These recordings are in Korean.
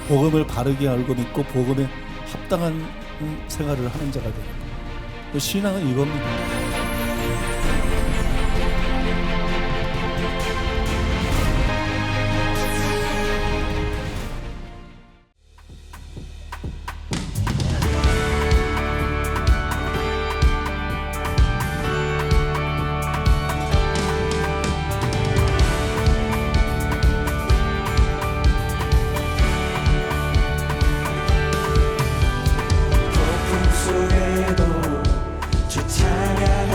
복음을 바르게 알고 믿고 복음에 합당한 생활을 하는 자가 되는 거예요. 신앙은 이겁니다. 속에도 주 찬양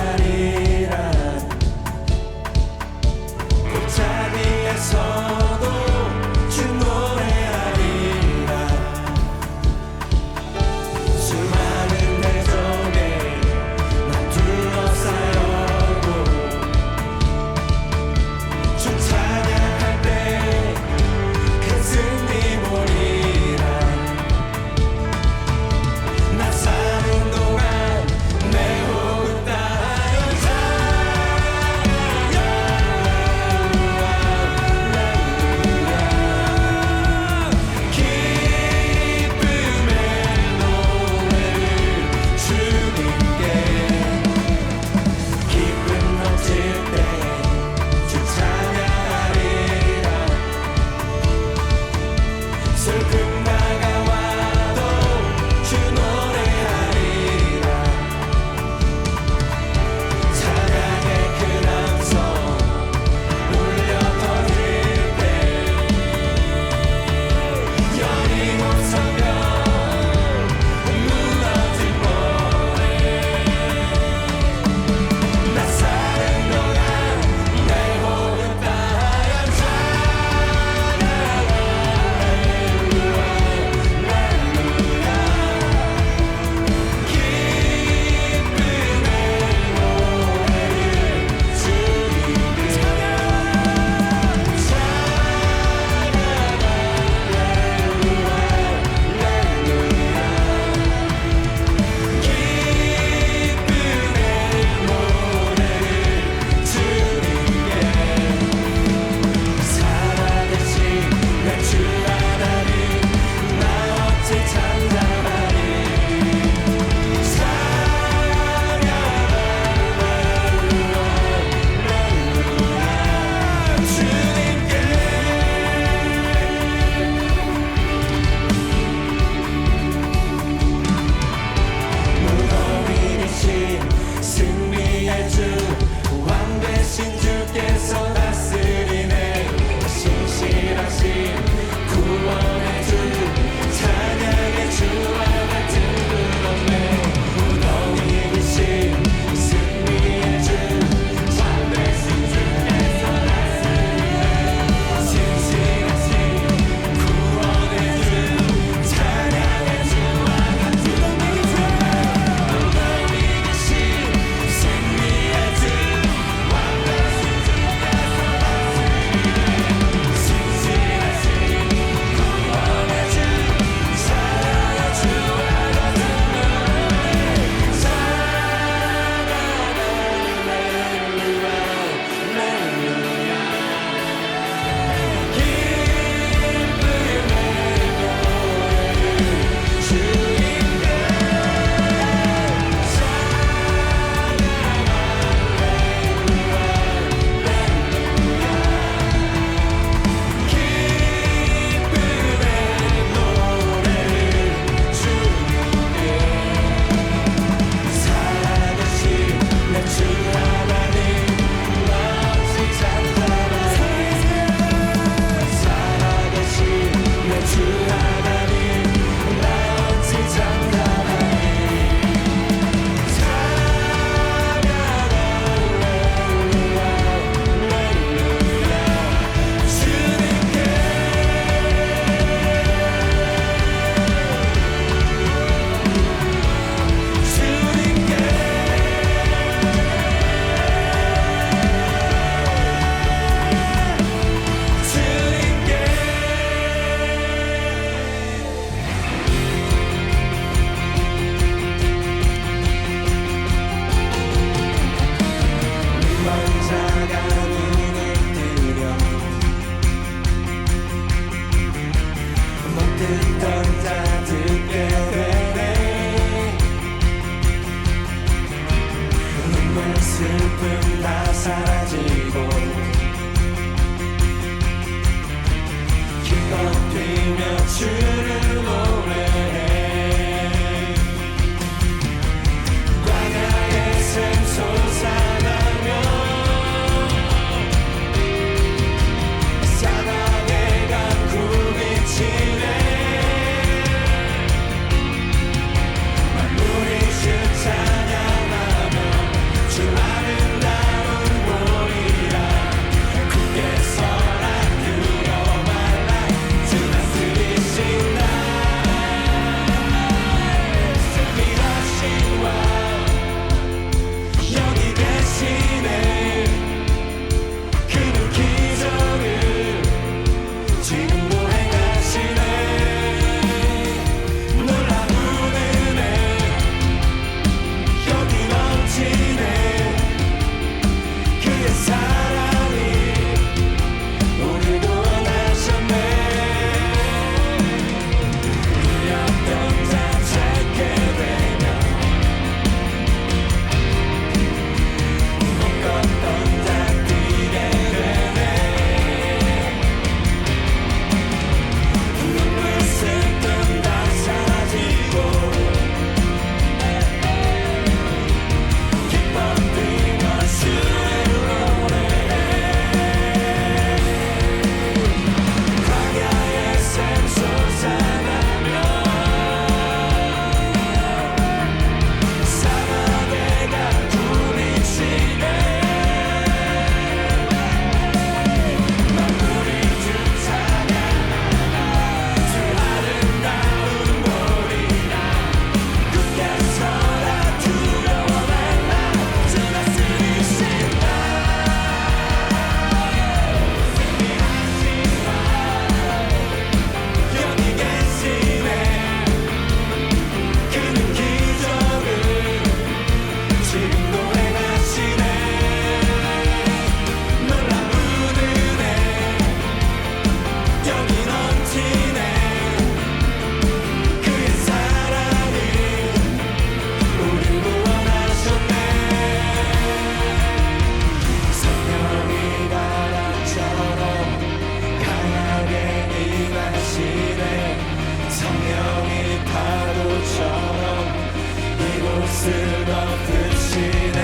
쓰러뜨시네.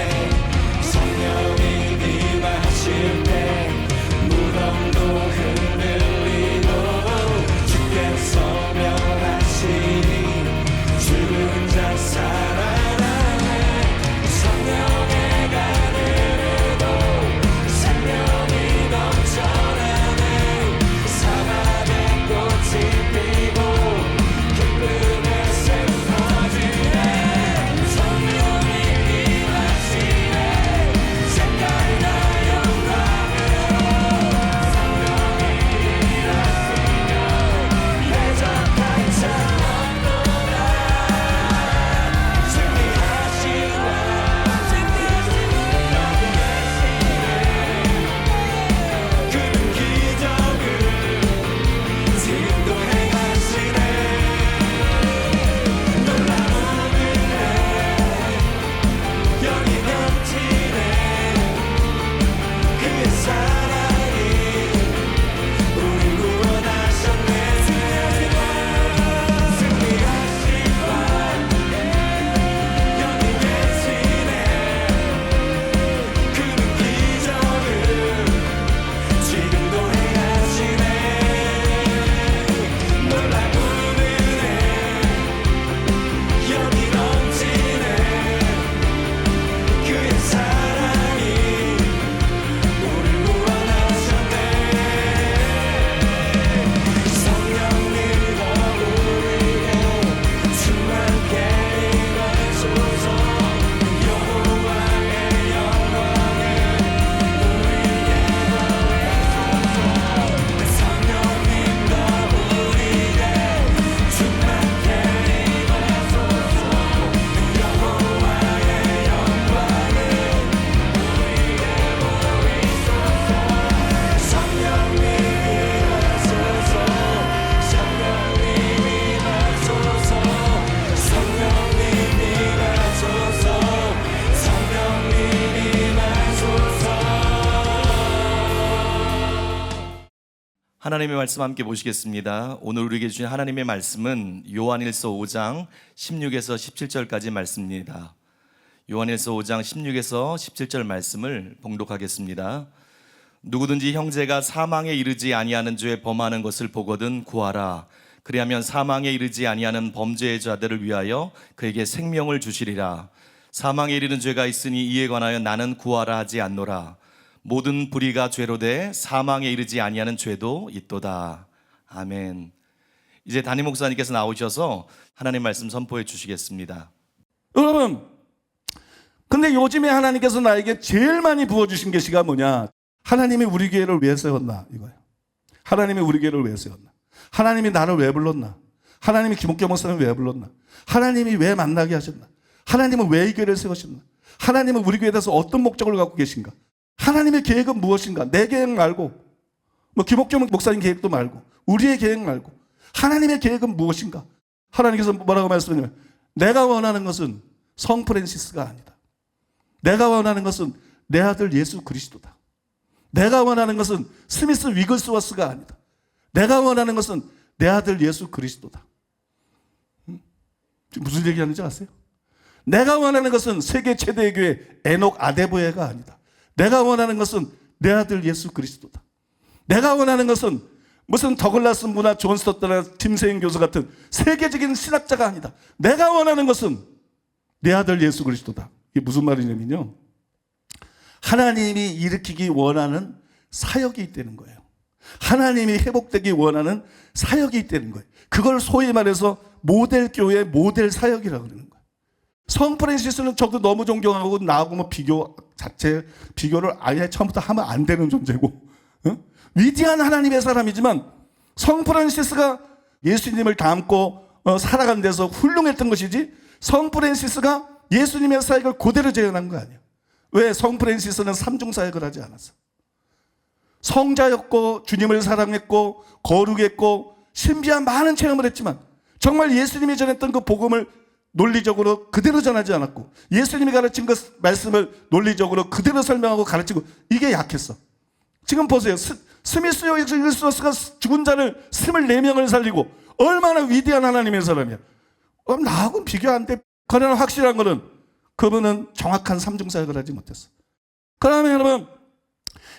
성령이 임하실 때 무덤도 흔들리고 주께서 명하시니 죽은 자 살아나네. 성령의 가르르도 생명이 넘쳐나네. 사막에 꽃이 피고 기쁨의 샘 터지네. 성령이 임하시네. 색깔나 영광으로 성령이 임하시면 대적한 자 하나님의 말씀 함께 보시겠습니다. 오늘 우리에게 주신 하나님의 말씀은 요한일서 5장 16에서 17절까지 말씀입니다. 요한일서 5장 16에서 17절 말씀을 봉독하겠습니다. 누구든지 형제가 사망에 이르지 아니하는 죄에 범하는 것을 보거든 구하라. 그리하면 사망에 이르지 아니하는 범죄의 자들을 위하여 그에게 생명을 주시리라. 사망에 이르는 죄가 있으니 이에 관하여 나는 구하라 하지 않노라. 모든 불의가 죄로 돼 사망에 이르지 아니하는 죄도 있도다. 아멘. 이제 담임 목사님께서 나오셔서 하나님 말씀 선포해 주시겠습니다. 여러분, 근데 요즘에 하나님께서 나에게 제일 많이 부어주신 계시가 뭐냐? 하나님이 우리 교회를 왜 세웠나? 이거예요. 하나님이 우리 교회를 왜 세웠나? 하나님이 나를 왜 불렀나? 하나님이 김옥경 목사님을 왜 불렀나? 하나님이 왜 만나게 하셨나? 하나님은 왜 이 교회를 세우셨나? 하나님은 우리 교회에 대해서 어떤 목적을 갖고 계신가? 하나님의 계획은 무엇인가? 내 계획 말고, 김옥경 목사님 계획도 말고, 우리의 계획 말고, 하나님의 계획은 무엇인가? 하나님께서 뭐라고 말씀하냐면, 내가 원하는 것은 성 프란시스가 아니다. 내가 원하는 것은 내 아들 예수 그리스도다. 내가 원하는 것은 스미스 위글스워스가 아니다. 내가 원하는 것은 내 아들 예수 그리스도다. 지금 무슨 얘기하는지 아세요? 내가 원하는 것은 세계 최대의 교회 에녹 아데보에가 아니다. 내가 원하는 것은 내 아들 예수 그리스도다. 내가 원하는 것은 무슨 더글라스 문화 존 스토트나 팀세인 교수 같은 세계적인 신학자가 아니다. 내가 원하는 것은 내 아들 예수 그리스도다. 이게 무슨 말이냐면요, 하나님이 일으키기 원하는 사역이 있다는 거예요. 하나님이 회복되기 원하는 사역이 있다는 거예요. 그걸 소위 말해서 모델 교회, 모델 사역이라고 그러는 거예요. 성 프란시스는 저도 너무 존경하고, 나하고 비교를 아예 처음부터 하면 안 되는 존재고, 위대한 하나님의 사람이지만 성 프란시스가 예수님을 닮고 살아간 데서 훌륭했던 것이지, 성 프란시스가 예수님의 사역을 그대로 재현한 거 아니에요. 왜? 성 프란시스는 삼중 사역을 하지 않았어. 성자였고, 주님을 사랑했고, 거룩했고, 신비한 많은 체험을 했지만 정말 예수님이 전했던 그 복음을 논리적으로 그대로 전하지 않았고, 예수님이 가르친 그 말씀을 논리적으로 그대로 설명하고 가르치고, 이게 약했어. 지금 보세요. 스미스 위글스워스가 죽은 자를 24명을 살리고 얼마나 위대한 하나님의 사람이야. 나하고는 비교 안 돼. 그러나 확실한 거는 그분은 정확한 삼중사역을 하지 못했어. 그러면 여러분,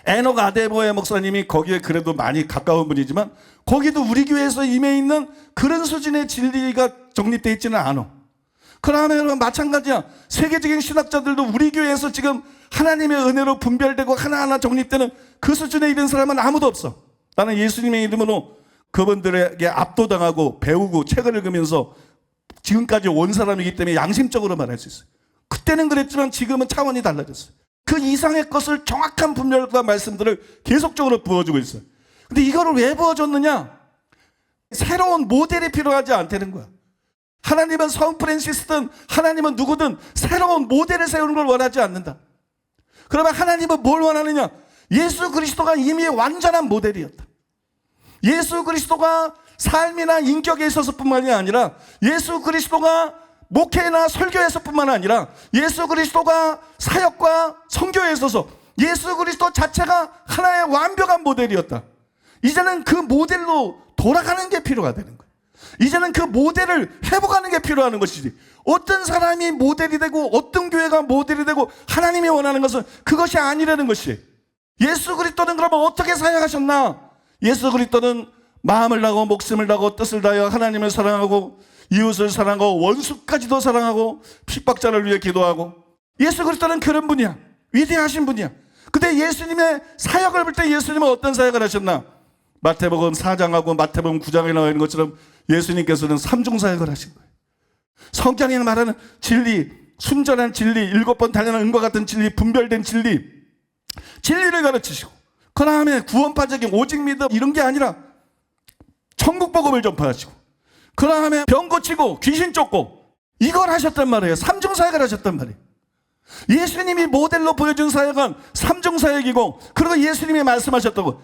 에녹 아데보의 목사님이 거기에 그래도 많이 가까운 분이지만 거기도 우리 교회에서 임해 있는 그런 수준의 진리가 정립되어 있지는 않아. 그러면 여러분 마찬가지야. 세계적인 신학자들도 우리 교회에서 지금 하나님의 은혜로 분별되고 하나하나 정립되는 그 수준에 이른 사람은 아무도 없어. 나는 예수님의 이름으로 그분들에게 압도당하고 배우고 책을 읽으면서 지금까지 온 사람이기 때문에 양심적으로 말할 수 있어요. 그때는 그랬지만 지금은 차원이 달라졌어요. 그 이상의 것을 정확한 분별과 말씀들을 계속적으로 부어주고 있어요. 근데 이거를 왜 부어줬느냐? 새로운 모델이 필요하지 않다는 거야. 하나님은 성 프란시스든 하나님은 누구든 새로운 모델을 세우는 걸 원하지 않는다. 그러면 하나님은 뭘 원하느냐? 예수 그리스도가 이미 완전한 모델이었다. 예수 그리스도가 삶이나 인격에 있어서뿐만이 아니라 예수 그리스도가 목회나 설교에서뿐만 아니라 예수 그리스도가 사역과 선교에 있어서 예수 그리스도 자체가 하나의 완벽한 모델이었다. 이제는 그 모델로 돌아가는 게 필요가 되는 거예요. 이제는 그 모델을 회복하는 게 필요한 것이지. 어떤 사람이 모델이 되고 어떤 교회가 모델이 되고 하나님이 원하는 것은 그것이 아니라는 것이. 예수 그리스도는 그러면 어떻게 사역하셨나? 예수 그리스도는 마음을 다하고 목숨을 다하고 뜻을 다하여 하나님을 사랑하고 이웃을 사랑하고 원수까지도 사랑하고 핍박자를 위해 기도하고. 예수 그리스도는 그런 분이야. 위대하신 분이야. 근데 예수님의 사역을 볼 때 예수님은 어떤 사역을 하셨나? 마태복음 4장하고 마태복음 9장에 나와 있는 것처럼 예수님께서는 삼중사역을 하신 거예요. 성경에 말하는 진리, 순전한 진리, 7번 단련한 은과 같은 진리, 분별된 진리, 진리를 가르치시고 그 다음에 구원파적인 오직 믿음 이런 게 아니라 천국 복음을 전파하시고 그 다음에 병 고치고 귀신 쫓고 이걸 하셨단 말이에요. 삼중사역을 하셨단 말이에요. 예수님이 모델로 보여준 사역은 삼중사역이고, 그리고 예수님이 말씀하셨다고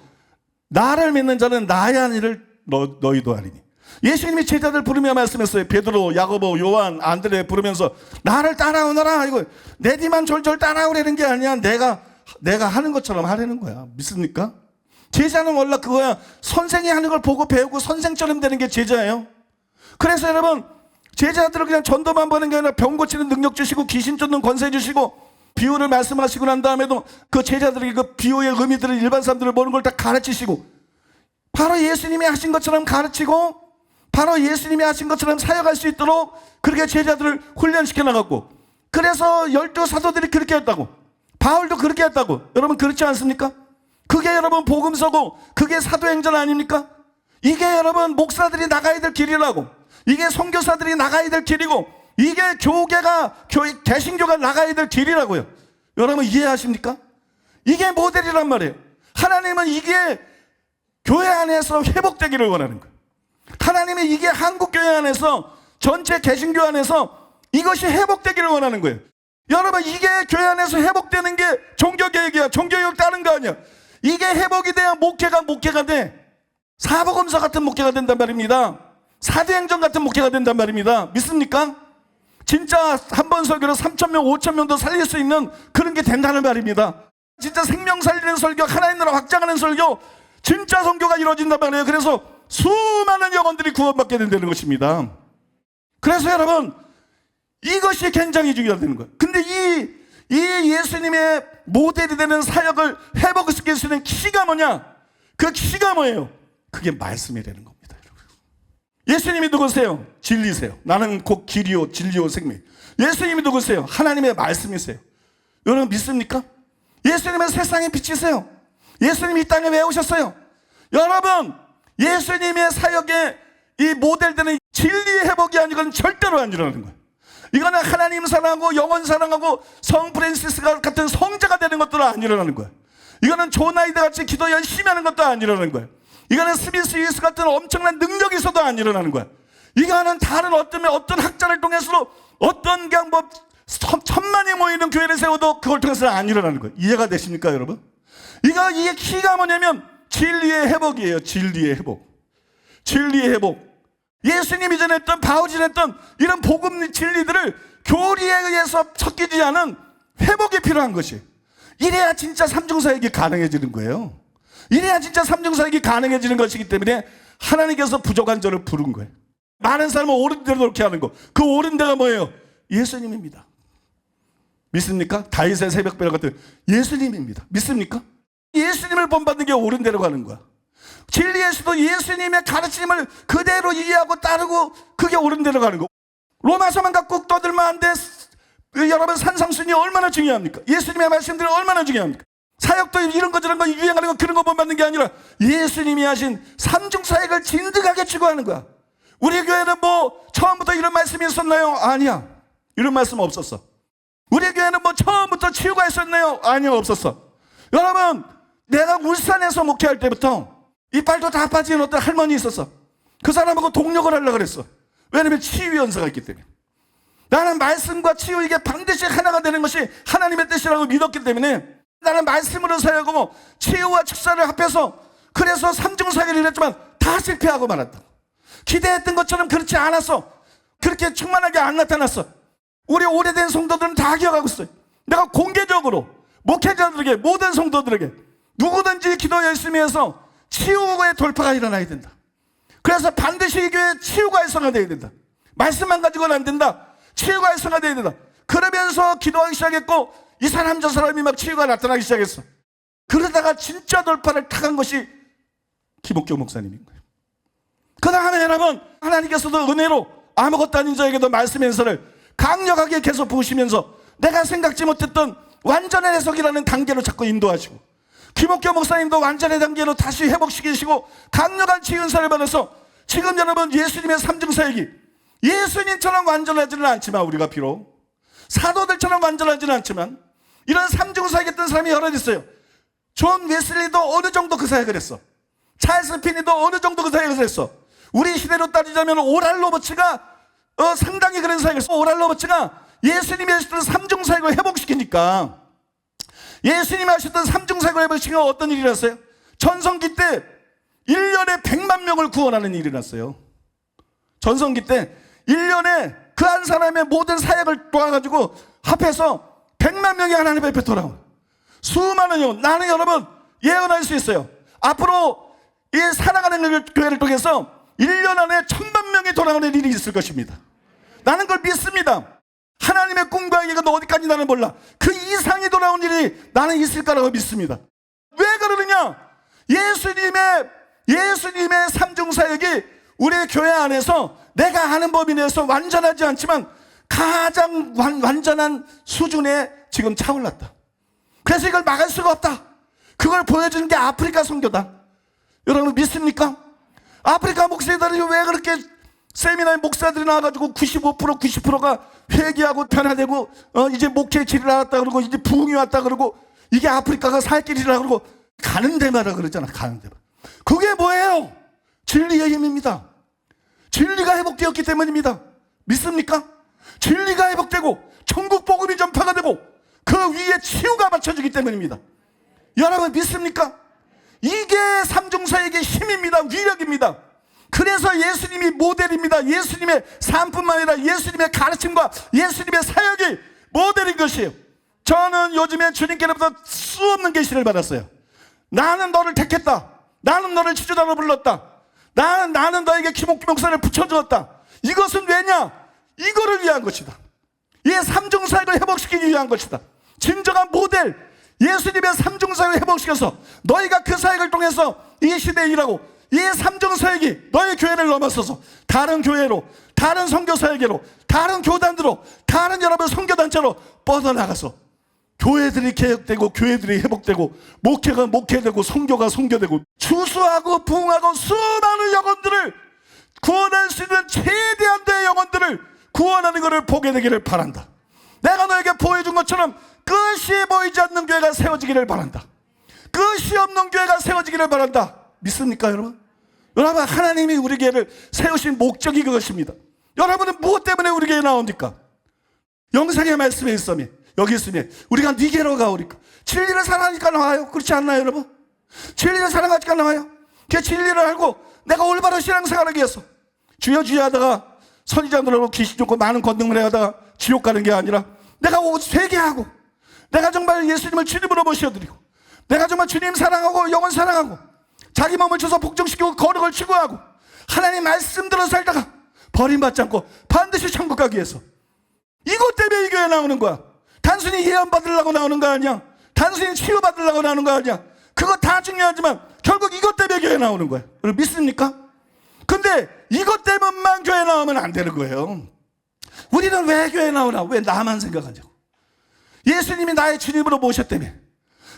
나를 믿는 자는 나의 한 일을 너희도 하리니. 예수님이 제자들 부르며 말씀했어요. 베드로, 야고보, 요한, 안드레 부르면서 나를 따라오너라. 이거 내 뒤만 졸졸 따라오라는 게 아니야. 내가 하는 것처럼 하라는 거야. 믿습니까? 제자는 원래 그거야. 선생이 하는 걸 보고 배우고 선생처럼 되는 게 제자예요. 그래서 여러분, 제자들을 그냥 전도만 보는 게 아니라 병 고치는 능력 주시고 귀신 쫓는 권세 주시고 비유를 말씀하시고 난 다음에도 그 제자들에게 그 비유의 의미들을 일반 사람들을 보는 걸 다 가르치시고 바로 예수님이 하신 것처럼 가르치고 바로 예수님이 하신 것처럼 사역할 수 있도록 그렇게 제자들을 훈련시켜 나갔고, 그래서 12 사도들이 그렇게 했다고, 바울도 그렇게 했다고. 여러분 그렇지 않습니까? 그게 여러분 복음서고 그게 사도행전 아닙니까? 이게 여러분 목사들이 나가야 될 길이라고, 이게 선교사들이 나가야 될 길이고, 이게 개신교가 나가야 될 길이라고요. 여러분 이해하십니까? 이게 모델이란 말이에요. 하나님은 이게 교회 안에서 회복되기를 원하는 거예요. 하나님이 이게 한국교회 안에서 전체 개신교 안에서 이것이 회복되기를 원하는 거예요. 여러분 이게 교회 안에서 회복되는 게 종교개혁이야. 종교개혁 따른 거 아니야. 이게 회복이 돼야 목회가 돼. 사복음서 같은 목회가 된단 말입니다. 사도행전 같은 목회가 된단 말입니다. 믿습니까? 진짜 한 번 설교로 3,000명 5,000명도 살릴 수 있는 그런 게 된다는 말입니다. 진짜 생명 살리는 설교, 하나님 나라 확장하는 설교, 진짜 선교가 이루어진단 말이에요. 그래서 수많은 영혼들이 구원받게 된다는 것입니다. 그래서 여러분 이것이 굉장히 중요하다는 거예요. 근데 이 예수님의 모델이 되는 사역을 회복시킬 수 있는 키가 뭐냐? 그 키가 뭐예요? 그게 말씀이라는 겁니다. 여러분. 예수님이 누구세요? 진리세요. 나는 곧 길이요 진리요 생명. 예수님이 누구세요? 하나님의 말씀이세요. 여러분 믿습니까? 예수님은 세상의 빛이세요. 예수님이 이 땅에 왜 오셨어요? 여러분 예수님의 사역에 이 모델되는 진리의 회복이 아니고는 절대로 안 일어나는 거예요. 이거는 하나님 사랑하고 영혼 사랑하고 성 프란시스 같은 성자가 되는 것도 안 일어나는 거예요. 이거는 존 아이드 같이 기도 열심히 하는 것도 안 일어나는 거예요. 이거는 스미스 유스 같은 엄청난 능력이 있어도 안 일어나는 거야. 이거는 다른 어떤 학자를 통해서도 어떤 그냥 뭐 천만이 모이는 교회를 세워도 그걸 통해서는 안 일어나는 거예요. 이해가 되십니까 여러분? 이게 키가 뭐냐면 진리의 회복이에요. 진리의 회복. 진리의 회복. 예수님이 전했던 바울이 전했던 이런 복음 진리들을 교리에 의해서 섞이지 않은 회복이 필요한 것이에요. 이래야 진짜 삼중사역이 가능해지는 거예요. 이래야 진짜 삼중사역이 가능해지는 것이기 때문에 하나님께서 부족한 저를 부른 거예요. 많은 사람은 옳은 대로 그렇게 하는 거. 그 옳은 데가 뭐예요? 예수님입니다. 믿습니까? 다윗의 새벽별 같은 예수님입니다. 믿습니까? 예수님을 본받는 게 옳은 대로 가는 거야. 진리에서도 예수님의 가르침을 그대로 이해하고 따르고 그게 옳은 대로 가는 거. 로마서만 갖고 떠들면 안 돼. 여러분, 산상순이 얼마나 중요합니까? 예수님의 말씀들이 얼마나 중요합니까? 사역도 이런 거 저런 거 유행하는 거 그런 거 본받는 게 아니라 예수님이 하신 삼중사역을 진득하게 추구하는 거야. 우리 교회는 뭐 처음부터 이런 말씀이 있었나요? 아니야. 이런 말씀 없었어. 우리 교회는 뭐 처음부터 치유가 있었나요? 아니요, 없었어. 여러분, 내가 울산에서 목회할 때부터 이빨도 다 빠진 어떤 할머니 있었어. 그 사람하고 동력을 하려고 그랬어. 왜냐면 치유 연사가 있기 때문에. 나는 말씀과 치유 이게 반드시 하나가 되는 것이 하나님의 뜻이라고 믿었기 때문에 나는 말씀으로 사역하고 치유와 축사를 합해서 그래서 삼중사역을 했지만 다 실패하고 말았다. 기대했던 것처럼 그렇지 않았어. 그렇게 충만하게 안 나타났어. 우리 오래된 성도들은 다 기억하고 있어요. 내가 공개적으로 목회자들에게 모든 성도들에게 누구든지 기도 열심히 해서 치유의 돌파가 일어나야 된다. 그래서 반드시 이 교회에 치유가 활성화되어야 된다. 말씀만 가지고는 안 된다. 치유가 활성화되어야 된다. 그러면서 기도하기 시작했고 이 사람 저 사람이 막 치유가 나타나기 시작했어. 그러다가 진짜 돌파를 탁한 것이 김옥교 목사님인 거예요. 그 다음에 여러분, 하나님께서도 은혜로 아무것도 아닌 자에게도 말씀의 해설을 강력하게 계속 부으시면서 내가 생각지 못했던 완전한 해석이라는 단계로 자꾸 인도하시고 김옥교 목사님도 완전한 단계로 다시 회복시키시고 강력한 치유 은사를 받아서 지금 여러분 예수님의 삼중사역이 예수님처럼 완전하지는 않지만 우리가 비록 사도들처럼 완전하지는 않지만 이런 삼중사역했던 사람이 여러 있어요. 존 웨슬리도 어느 정도 그 사역을 했어. 찰스 피니도 어느 정도 그 사역을 했어. 우리 시대로 따지자면 오랄 로버츠가 상당히 그런 사역을 했어. 오랄 로버츠가 예수님이 하셨던 삼중사역을 회복시키니까 예수님이 하셨던 삼중사역을 회복시키니까 어떤 일이 일어났어요? 전성기 때 1년에 100만 명을 구원하는 일이 일어났어요. 전성기 때 1년에 그 한 사람의 모든 사역을 도와가지고 합해서 100만 명이 하나님 앞에 돌아오는 수많은 영. 나는 여러분 예언할 수 있어요. 앞으로 이 살아가는 교회를 통해서 1년 안에 1000만 명이 돌아오는 일이 있을 것입니다. 나는 그걸 믿습니다. 하나님의 꿈과 얘기가 너 어디까지 나는 몰라. 그 이상이 돌아온 일이 나는 있을 거라고 믿습니다. 왜 그러느냐? 예수님의 삼중사역이 우리 교회 안에서 내가 아는 범위 내에서 완전하지 않지만 가장 완전한 수준에 지금 차올랐다. 그래서 이걸 막을 수가 없다. 그걸 보여주는 게 아프리카 선교다. 여러분 믿습니까? 아프리카 목사들이 왜 그렇게 세미나에 목사들이 나와가지고 90%가 회개하고 변화되고 이제 목회의 길이 나왔다 그러고 이제 부흥이 왔다 그러고 이게 아프리카가 살 길이라 그러고 가는 데마다 그러잖아. 가는 데마다. 그게 뭐예요? 진리의 힘입니다. 진리가 회복되었기 때문입니다. 믿습니까? 진리가 회복되고 천국 복음이 전파가 되고 그 위에 치유가 맞춰지기 때문입니다. 여러분 믿습니까? 이게 삼중사역의 힘입니다. 위력입니다. 그래서 예수님이 모델입니다. 예수님의 삶뿐만 아니라 예수님의 가르침과 예수님의 사역이 모델인 것이에요. 저는 요즘에 주님께로부터 수없는 계시를 받았어요. 나는 너를 택했다. 나는 너를 지도자로 불렀다. 나는 너에게 김옥기 목사를 붙여주었다. 이것은 왜냐? 이거를 위한 것이다. 이 삼중사역을 회복시키기 위한 것이다. 진정한 모델 예수님의 삼중사역을 회복시켜서 너희가 그 사역을 통해서 이 시대에 일하고 이 삼중사역이 너희 교회를 넘어서서 다른 교회로, 다른 선교사역으로, 다른 교단으로, 다른 여러분 선교단체로 뻗어나가서 교회들이 개혁되고 교회들이 회복되고 목회가 목회되고 선교가 선교되고 추수하고 부흥하고 수많은 영혼들을 구원할 수 있는 최대한 대의 영혼들을 구원하는 것을 보게 되기를 바란다. 내가 너에게 보여준 것처럼 끝이 보이지 않는 교회가 세워지기를 바란다. 끝이 없는 교회가 세워지기를 바란다. 믿습니까 여러분? 여러분 하나님이 우리 교회를 세우신 목적이 그것입니다. 여러분은 무엇 때문에 우리 교회에 나옵니까? 영상의 말씀에 있으면 여기 있으면 우리가 네 교회로 가오니까 진리를 사랑하니까 나와요. 그렇지 않나요 여러분? 진리를 사랑하니까 나와요. 그 진리를 알고 내가 올바른 신앙생활하기 위해서 주여 주여 하다가 선지자들하고 귀신 쫓고 많은 권능을 하다가 지옥 가는 게 아니라 내가 회개하고 내가 정말 예수님을 주님으로 모셔드리고 내가 정말 주님 사랑하고 영혼 사랑하고 자기 몸을 줘서 복종시키고 거룩을 추구하고 하나님 말씀대로 살다가 버림받지 않고 반드시 천국 가기 위해서 이것 때문에 이 교회에 나오는 거야. 단순히 예언 받으려고 나오는 거 아니야. 단순히 치유 받으려고 나오는 거 아니야. 그거 다 중요하지만 결국 이것 때문에 교회 나오는 거야. 여러분 믿습니까? 근데 이것 때문만 교회 나오면 안 되는 거예요. 우리는 왜 교회 나오나? 왜 나만 생각하냐고. 예수님이 나의 주님으로 모셨다며.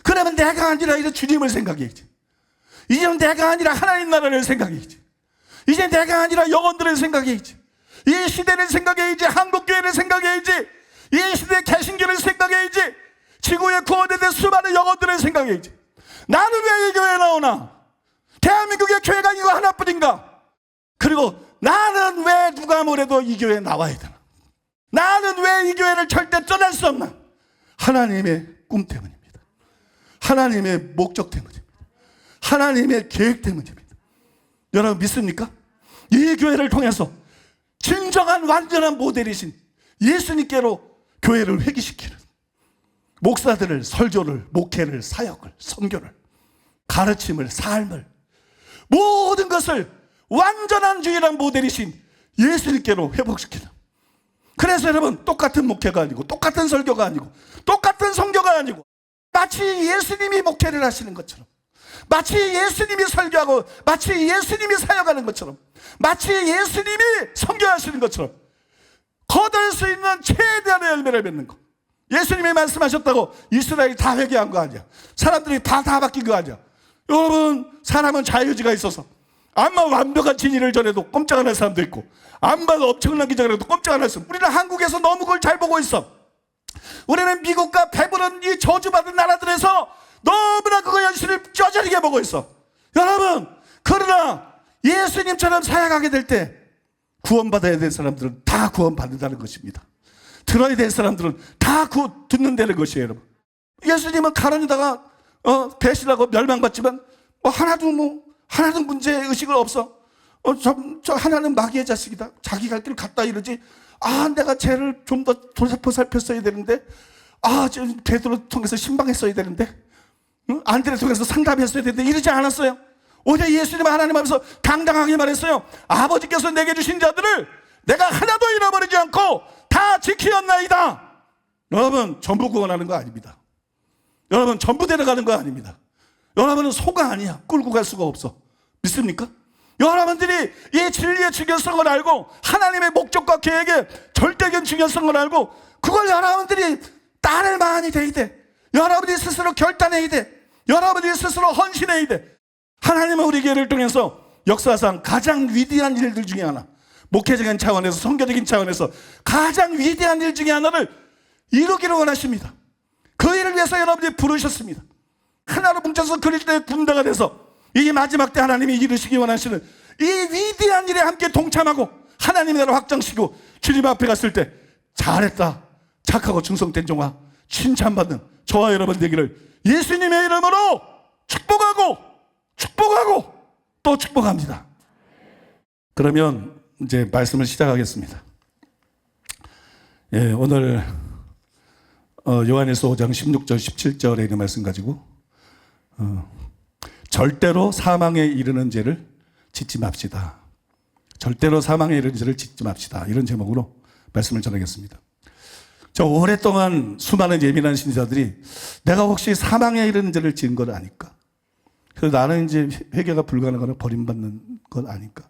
그러면 내가 아니라 이제 주님을 생각해야지. 이제는 내가 아니라 하나님 나라를 생각해야지. 이제 내가 아니라 영혼들을 생각해야지. 이 시대를 생각해야지. 한국교회를 생각해야지. 이 시대의 개신교를 생각해야지. 지구의 구원에 대한 수많은 영혼들을 생각해야지. 나는 왜 이 교회에 나오나? 대한민국의 교회가 이거 하나뿐인가? 그리고 나는 왜 누가 뭐래도 이 교회에 나와야 되나? 나는 왜 이 교회를 절대 떠날 수 없나? 하나님의 꿈 때문입니다. 하나님의 목적 때문입니다. 하나님의 계획 때문입니다. 여러분 믿습니까? 이 교회를 통해서 진정한 완전한 모델이신 예수님께로 교회를 회귀시키는 목사들을, 설교를, 목회를, 사역을, 선교를, 가르침을, 삶을, 모든 것을 완전한 주일한 모델이신 예수님께로 회복시키는. 그래서 여러분 똑같은 목회가 아니고 똑같은 설교가 아니고 똑같은 선교가 아니고 마치 예수님이 목회를 하시는 것처럼, 마치 예수님이 설교하고 마치 예수님이 사역하는 것처럼, 마치 예수님이 선교하시는 것처럼 거둘 수 있는 최대한의 열매를 맺는 것. 예수님이 말씀하셨다고 이스라엘이 다 회개한 거 아니야. 사람들이 다 바뀐 거 아니야. 여러분 사람은 자유의지가 있어서 암만 완벽한 진리를 전해도 꼼짝 안 할 사람도 있고, 암만 엄청난 기적을 해도 꼼짝 안 할 사람. 우리는 한국에서 너무 그걸 잘 보고 있어. 우리는 미국과 배부른 이 저주받은 나라들에서 너무나 그거 현실을 쩌저리게 보고 있어. 여러분 그러나 예수님처럼 사역하게 될 때 구원받아야 될 사람들은 다 구원받는다는 것입니다. 들어야 될 사람들은 다 듣는다는 것이에요. 여러분 예수님은 가론유다가 배신하고 멸망받지만 하나도 문제의식은 없어. 저 하나는 마귀의 자식이다. 자기 갈 길 갔다 이러지. 내가 쟤를 좀 더 돌아서 살폈어야 되는데, 베드로 통해서 신방했어야 되는데, 안드레 통해서 상담했어야 되는데 이러지 않았어요. 오히려 예수님은 하나님 앞에서 당당하게 말했어요. 아버지께서 내게 주신 자들을 내가 하나도 잃어버리지 않고 다 지키었나이다. 여러분 전부 구원하는 거 아닙니다. 여러분 전부 데려가는 거 아닙니다. 여러분은 소가 아니야. 끌고 갈 수가 없어. 믿습니까? 여러분들이 이 진리의 중요성을 알고 하나님의 목적과 계획의 절대적인 중요성을 알고 그걸 여러분들이 따를 만이 돼야 돼. 여러분이 스스로 결단해야 돼. 여러분이 스스로 헌신해야 돼. 하나님은 우리 교회를 통해서 역사상 가장 위대한 일들 중에 하나, 목회적인 차원에서 선교적인 차원에서 가장 위대한 일 중에 하나를 이루기를 원하십니다. 그 일을 위해서 여러분이 부르셨습니다. 하나로 뭉쳐서 그리스도의 군대가 돼서 이 마지막 때 하나님이 이루시기 원하시는 이 위대한 일에 함께 동참하고 하나님의 나라를 확장시키고 주님 앞에 갔을 때 잘했다, 착하고 충성된 종아, 칭찬받는 저와 여러분 되기를 예수님의 이름으로 축복하고 또 축복합니다. 그러면 이제 말씀을 시작하겠습니다. 오늘 요한일서 5장 16절 17절에 있는 말씀 가지고 절대로 사망에 이르는 죄를 짓지 맙시다. 절대로 사망에 이르는 죄를 짓지 맙시다. 이런 제목으로 말씀을 전하겠습니다. 저 오랫동안 수많은 예민한 신자들이 내가 혹시 사망에 이르는 죄를 지은 건 아닐까? 그래서 나는 이제 회개가 불가능하거나 버림받는 건 아닐까?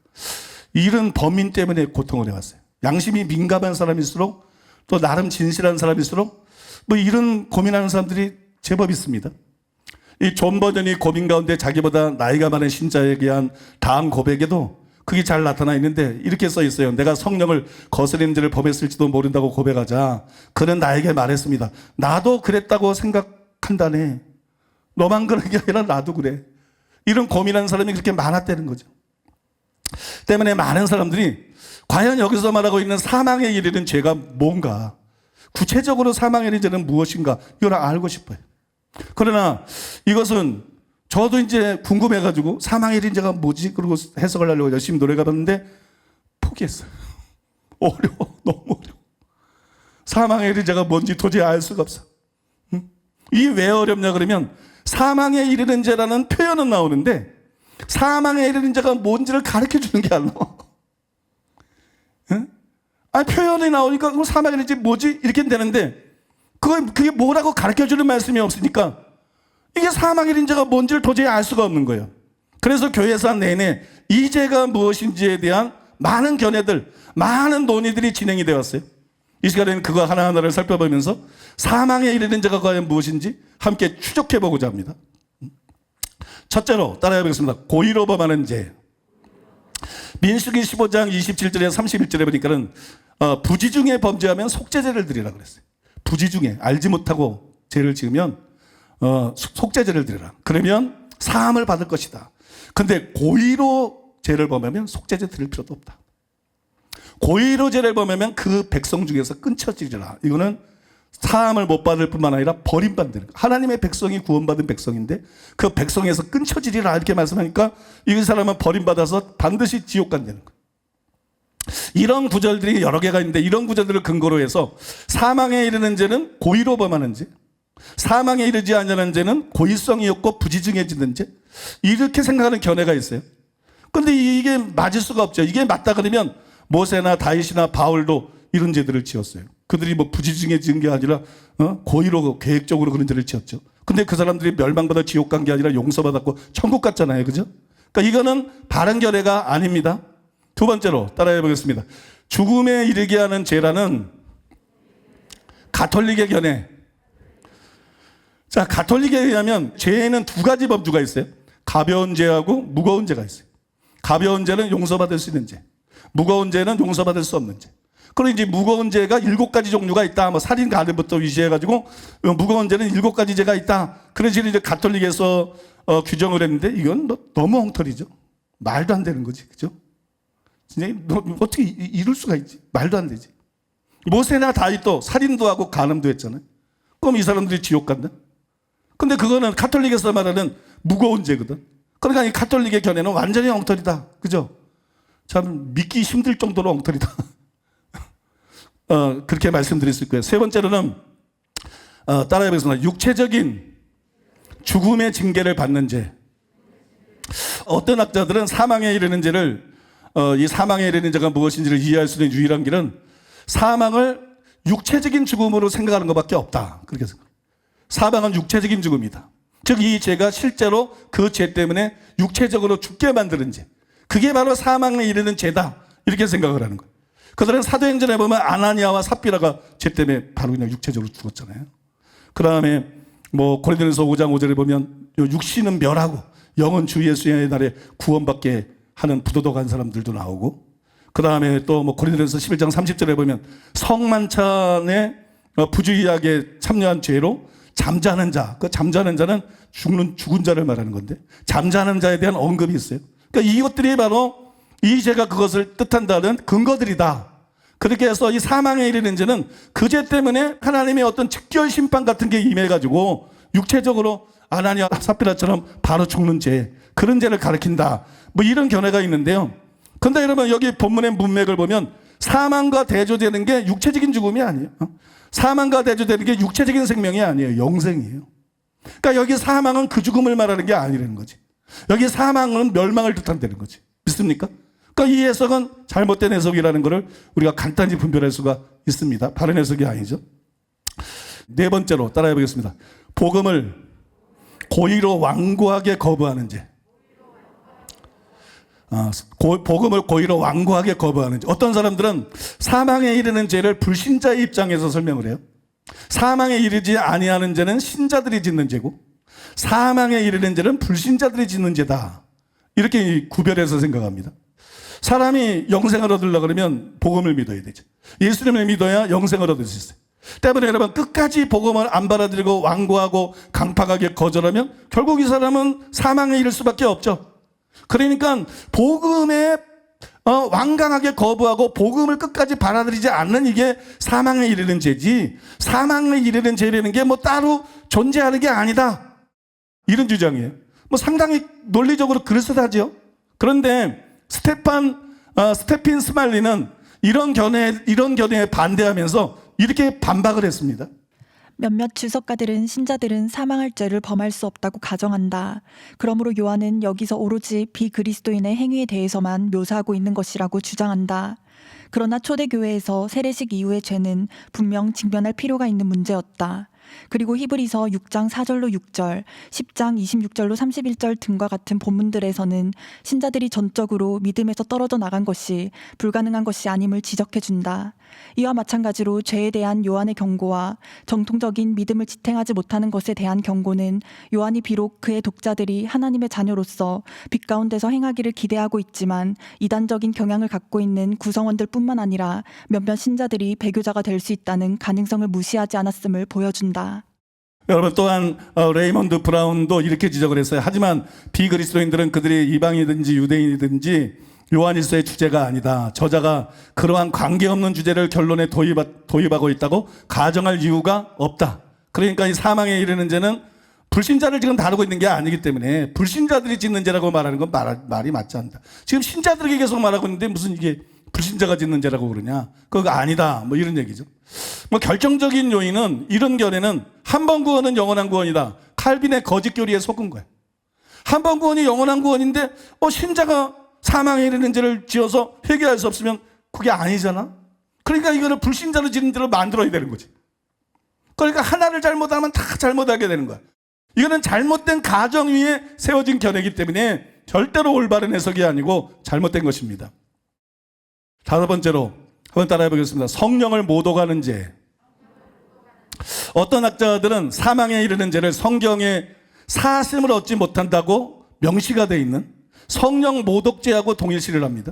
이런 범인 때문에 고통을 해왔어요. 양심이 민감한 사람일수록 또 나름 진실한 사람일수록 이런 고민하는 사람들이 제법 있습니다. 이 존 버전이 고민 가운데 자기보다 나이가 많은 신자에 대한 다음 고백에도 그게 잘 나타나 있는데 이렇게 써 있어요. 내가 성령을 거스린 죄를 범했을지도 모른다고 고백하자 그는 나에게 말했습니다. 나도 그랬다고 생각한다네. 너만 그런 게 아니라 나도 그래. 이런 고민하는 사람이 그렇게 많았다는 거죠. 때문에 많은 사람들이 과연 여기서 말하고 있는 사망에 이르는 죄가 뭔가, 구체적으로 사망에 이르는 죄는 무엇인가 이걸 알고 싶어요. 그러나 이것은 저도 이제 궁금해가지고 사망에 이르는 죄가 뭐지? 그러고 해석을 하려고 열심히 노력해봤는데 포기했어요. 어려워. 너무 어려워. 사망에 이르는 죄가 뭔지 도저히 알 수가 없어. 이게 왜 어렵냐 그러면 사망에 이르는 죄라는 표현은 나오는데 사망에 이르는 죄가 뭔지를 가르쳐주는 게 안 나와. 표현이 나오니까 그럼 사망에 이르는 죄 뭐지? 이렇게 되는데 그 그게 뭐라고 가르쳐주는 말씀이 없으니까 이게 사망의 이른자가 뭔지를 도저히 알 수가 없는 거예요. 그래서 교회사 내내 이 죄가 무엇인지에 대한 많은 견해들, 많은 논의들이 진행이 되어 왔어요. 이 시간에는 그거 하나하나를 살펴보면서 사망에 이르는 자가 과연 무엇인지 함께 추적해 보고자 합니다. 첫째로 따라해 보겠습니다. 고의로 범하는 죄. 민수기 15장 27절에 31절에 보니까는 부지 중에 범죄하면 속죄제를 드리라 그랬어요. 부지 중에 알지 못하고 죄를 지으면 속죄제를 드리라. 그러면 사함을 받을 것이다. 근데 고의로 죄를 범하면 속죄제 드릴 필요도 없다. 고의로 죄를 범하면 그 백성 중에서 끊쳐지리라. 이거는 사함을 못 받을 뿐만 아니라 버림받는 거. 하나님의 백성이 구원받은 백성인데 그 백성에서 끊쳐지리라 이렇게 말씀하니까 이 사람은 버림받아서 반드시 지옥 간다는 거예요. 이런 구절들이 여러 개가 있는데 이런 구절들을 근거로 해서 사망에 이르는 죄는 고의로 범하는 죄, 사망에 이르지 않는 죄는 고의성이 없고 부지중해지는 죄, 이렇게 생각하는 견해가 있어요. 그런데 이게 맞을 수가 없죠. 이게 맞다 그러면 모세나 다윗이나 바울도 이런 죄들을 지었어요. 그들이 뭐 부지중에 지은 게 아니라 고의로 계획적으로 그런 죄를 지었죠. 근데 그 사람들이 멸망받아 지옥 간 게 아니라 용서받았고 천국 갔잖아요. 그죠? 그러니까 이거는 바른 견해가 아닙니다. 두 번째로 따라해 보겠습니다. 죽음에 이르게 하는 죄라는 가톨릭의 견해. 자, 가톨릭에 의하면 죄에는 두 가지 범주가 있어요. 가벼운 죄하고 무거운 죄가 있어요. 가벼운 죄는 용서받을 수 있는 죄, 무거운 죄는 용서받을 수 없는 죄. 그리고 이제 무거운 죄가 7가지 종류가 있다. 뭐 살인 가늠부터 위시해가지고 무거운 죄는 7가지 죄가 있다. 그래서 이제 가톨릭에서 규정을 했는데 이건 너무 엉터리죠. 말도 안 되는 거지, 그죠? 진짜 어떻게 이룰 수가 있지? 말도 안 되지. 모세나 다윗도 살인도 하고 간음도 했잖아요. 그럼 이 사람들이 지옥 간다? 근데 그거는 가톨릭에서 말하는 무거운 죄거든. 그러니까 이 가톨릭의 견해는 완전히 엉터리다, 그죠? 참 믿기 힘들 정도로 엉터리다. 그렇게 말씀드릴 수 있고요. 세 번째로는 따라해 보겠습니다. 육체적인 죽음의 징계를 받는 죄. 어떤 학자들은 사망에 이르는 죄를 이 사망에 이르는 죄가 무엇인지를 이해할 수 있는 유일한 길은 사망을 육체적인 죽음으로 생각하는 것밖에 없다. 그렇게 생각합니다. 사망은 육체적인 죽음이다. 즉 이 죄가 실제로 그 죄 때문에 육체적으로 죽게 만드는 죄. 그게 바로 사망에 이르는 죄다. 이렇게 생각을 하는 거예요. 그들은 사도행전에 보면 아나니아와 삽비라가 죄 때문에 바로 그냥 육체적으로 죽었잖아요. 그 다음에 뭐 고린도전서 5장 5절에 보면 육신은 멸하고 영은 주 예수의 날에 구원받게 하는 부도덕한 사람들도 나오고, 그 다음에 또 뭐 고린도전서 11장 30절에 보면 성만찬에 부주의하게 참여한 죄로 잠자는 자, 그 잠자는 자는 죽은 자를 말하는 건데 잠자는 자에 대한 언급이 있어요. 그러니까 이것들이 바로 이 죄가 그것을 뜻한다는 근거들이다. 그렇게 해서 이 사망에 이르는 죄는 그 죄 때문에 하나님의 어떤 직결 심판 같은 게 임해가지고 육체적으로 아나니아 삽비라처럼 바로 죽는 죄, 그런 죄를 가리킨다. 뭐 이런 견해가 있는데요. 근데 여러분 여기 본문의 문맥을 보면 사망과 대조되는 게 육체적인 죽음이 아니에요. 사망과 대조되는 게 육체적인 생명이 아니에요. 영생이에요. 그러니까 여기 사망은 그 죽음을 말하는 게 아니라는 거지. 여기 사망은 멸망을 뜻한다는 거지. 믿습니까? 그러니까 이 해석은 잘못된 해석이라는 것을 우리가 간단히 분별할 수가 있습니다. 바른 해석이 아니죠. 네 번째로 따라해 보겠습니다. 복음을 고의로 완고하게 거부하는 죄. 복음을 고의로 완고하게 거부하는 죄. 어떤 사람들은 사망에 이르는 죄를 불신자의 입장에서 설명을 해요. 사망에 이르지 아니하는 죄는 신자들이 짓는 죄고 사망에 이르는 죄는 불신자들이 짓는 죄다. 이렇게 구별해서 생각합니다. 사람이 영생을 얻으려고 그러면 복음을 믿어야 되죠. 예수님을 믿어야 영생을 얻을 수 있어요. 때문에 여러분 끝까지 복음을 안 받아들이고 완고하고 강팍하게 거절하면 결국 이 사람은 사망에 이를 수밖에 없죠. 그러니까 복음에 완강하게 거부하고 복음을 끝까지 받아들이지 않는 이게 사망에 이르는 죄지, 사망에 이르는 죄라는 게 뭐 따로 존재하는 게 아니다. 이런 주장이에요. 뭐 상당히 논리적으로 그럴싸하죠. 그런데 스테핀 스말리는 이런 견해에 반대하면서 이렇게 반박을 했습니다. 몇몇 주석가들은 신자들은 사망할 죄를 범할 수 없다고 가정한다. 그러므로 요한은 여기서 오로지 비그리스도인의 행위에 대해서만 묘사하고 있는 것이라고 주장한다. 그러나 초대교회에서 세례식 이후의 죄는 분명 직면할 필요가 있는 문제였다. 그리고 히브리서 6장 4절로 6절, 10장 26절로 31절 등과 같은 본문들에서는 신자들이 전적으로 믿음에서 떨어져 나간 것이 불가능한 것이 아님을 지적해준다. 이와 마찬가지로 죄에 대한 요한의 경고와 정통적인 믿음을 지탱하지 못하는 것에 대한 경고는 요한이 비록 그의 독자들이 하나님의 자녀로서 빛 가운데서 행하기를 기대하고 있지만 이단적인 경향을 갖고 있는 구성원들 뿐만 아니라 몇몇 신자들이 배교자가 될 수 있다는 가능성을 무시하지 않았음을 보여준다. 여러분 또한 레이먼드 브라운도 이렇게 지적을 했어요. 하지만 비그리스도인들은 그들이 이방이든지 유대인이든지 요한일서의 주제가 아니다. 저자가 그러한 관계없는 주제를 결론에 도입하고 있다고 가정할 이유가 없다. 그러니까 이 사망에 이르는 죄는 불신자를 지금 다루고 있는 게 아니기 때문에 불신자들이 짓는 죄라고 말하는 건 말이 맞지 않다. 지금 신자들에게 계속 말하고 있는데 무슨 이게 불신자가 짓는 죄라고 그러냐? 그거 아니다. 뭐 이런 얘기죠. 뭐 결정적인 요인은 이런 견해는 한 번 구원은 영원한 구원이다. 칼빈의 거짓 교리에 속은 거야. 한 번 구원이 영원한 구원인데 신자가 사망에 이르는 죄를 지어서 회개할 수 없으면 그게 아니잖아. 그러니까 이거를 불신자로 짓는 죄로 만들어야 되는 거지. 그러니까 하나를 잘못하면 다 잘못하게 되는 거야. 이거는 잘못된 가정 위에 세워진 견해이기 때문에 절대로 올바른 해석이 아니고 잘못된 것입니다. 다섯 번째로 한번 따라해 보겠습니다. 성령을 못 오가는 죄. 어떤 학자들은 사망에 이르는 죄를 성경에 사심을 얻지 못한다고 명시가 되어 있는 성령 모독죄하고 동일시를 합니다.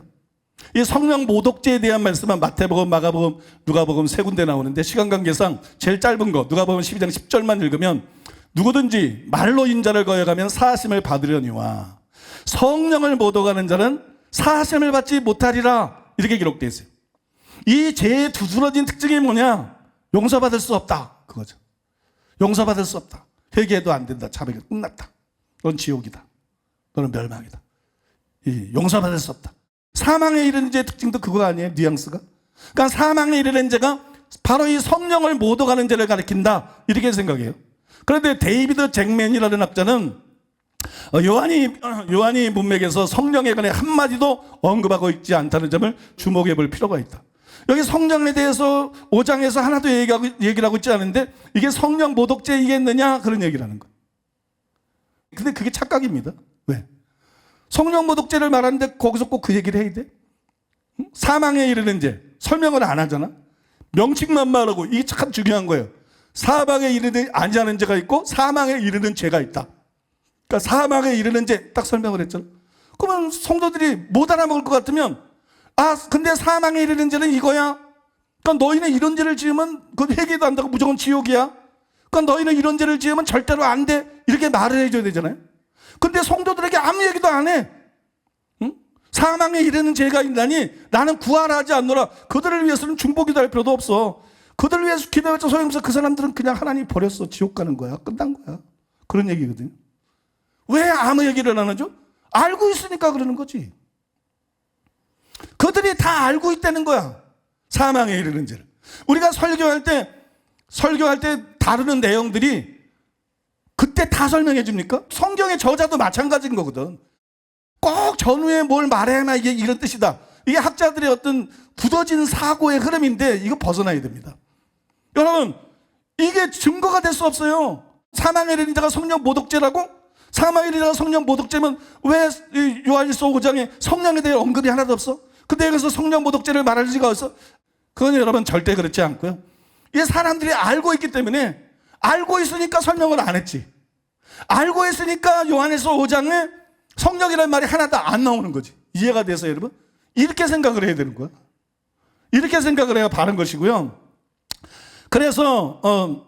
이 성령 모독죄에 대한 말씀은 마태복음, 마가복음, 누가복음 세 군데 나오는데 시간 관계상 제일 짧은 거 누가복음 12장 10절만 읽으면 누구든지 말로 인자를 거여가면 사하심을 받으려니와 성령을 모독하는 자는 사하심을 받지 못하리라 이렇게 기록되어 있어요. 이 죄의 두드러진 특징이 뭐냐? 용서받을 수 없다 그거죠. 용서받을 수 없다. 회개해도 안 된다. 자백이 끝났다. 넌 지옥이다. 너는 멸망이다. 용서받을 수 없다. 사망에 이르는 죄의 특징도 그거 아니에요? 뉘앙스가. 그러니까 사망에 이르는 죄가 바로 이 성령을 모독하는 죄를 가리킨다 이렇게 생각해요. 그런데 데이비드 잭맨이라는 학자는 요한이 문맥에서 성령에 관해 한마디도 언급하고 있지 않다는 점을 주목해 볼 필요가 있다. 여기 성령에 대해서 5장에서 하나도 얘기를 하고 있지 않은데 이게 성령 모독죄이겠느냐 그런 얘기를 하는 거예요. 근데 그게 착각입니다. 왜? 성령 모독죄를 말하는데 거기서 꼭 그 얘기를 해야 돼? 사망에 이르는 죄 설명을 안 하잖아. 명칭만 말하고 이게 참 중요한 거예요. 사망에 이르는 아니하는 죄가 있고 사망에 이르는 죄가 있다. 그러니까 사망에 이르는 죄 딱 설명을 했잖아. 그러면 성도들이 못 알아먹을 것 같으면 근데 사망에 이르는 죄는 이거야. 그러니까 너희는 이런 죄를 지으면 그 회개도 안 되고 무조건 지옥이야. 그러니까 너희는 이런 죄를 지으면 절대로 안 돼. 이렇게 말을 해줘야 되잖아요. 근데 성도들에게 아무 얘기도 안 해. 응? 사망에 이르는 죄가 있나니 나는 구하지 않노라. 그들을 위해서는 중보기도 할 필요도 없어. 그들을 위해서 기도해서 소용없어. 그 사람들은 그냥 하나님 버렸어. 지옥 가는 거야. 끝난 거야. 그런 얘기거든요. 왜 아무 얘기를 안 하죠? 알고 있으니까 그러는 거지. 그들이 다 알고 있다는 거야. 사망에 이르는 죄를. 우리가 설교할 때 다루는 내용들이 그때 다 설명해 줍니까? 성경의 저자도 마찬가지인 거거든. 꼭 전후에 뭘 말해야만 이게 이런 뜻이다. 이게 학자들의 어떤 굳어진 사고의 흐름인데 이거 벗어나야 됩니다. 여러분 이게 증거가 될 수 없어요. 사망에 이르는 자가 성령 모독죄라고? 사망에 이르는 자가 성령 모독죄면 왜 요한일서 5장에 성령에 대해 언급이 하나도 없어? 근데 여기서 성령 모독죄를 말할 리가 없어? 그건 여러분 절대 그렇지 않고요. 이게 사람들이 알고 있기 때문에 알고 있으니까 설명을 안 했지. 알고 있으니까 요한일서 5장에 성령이라는 말이 하나도 안 나오는 거지. 이해가 돼서 여러분? 이렇게 생각을 해야 되는 거야. 이렇게 생각을 해야 바른 것이고요. 그래서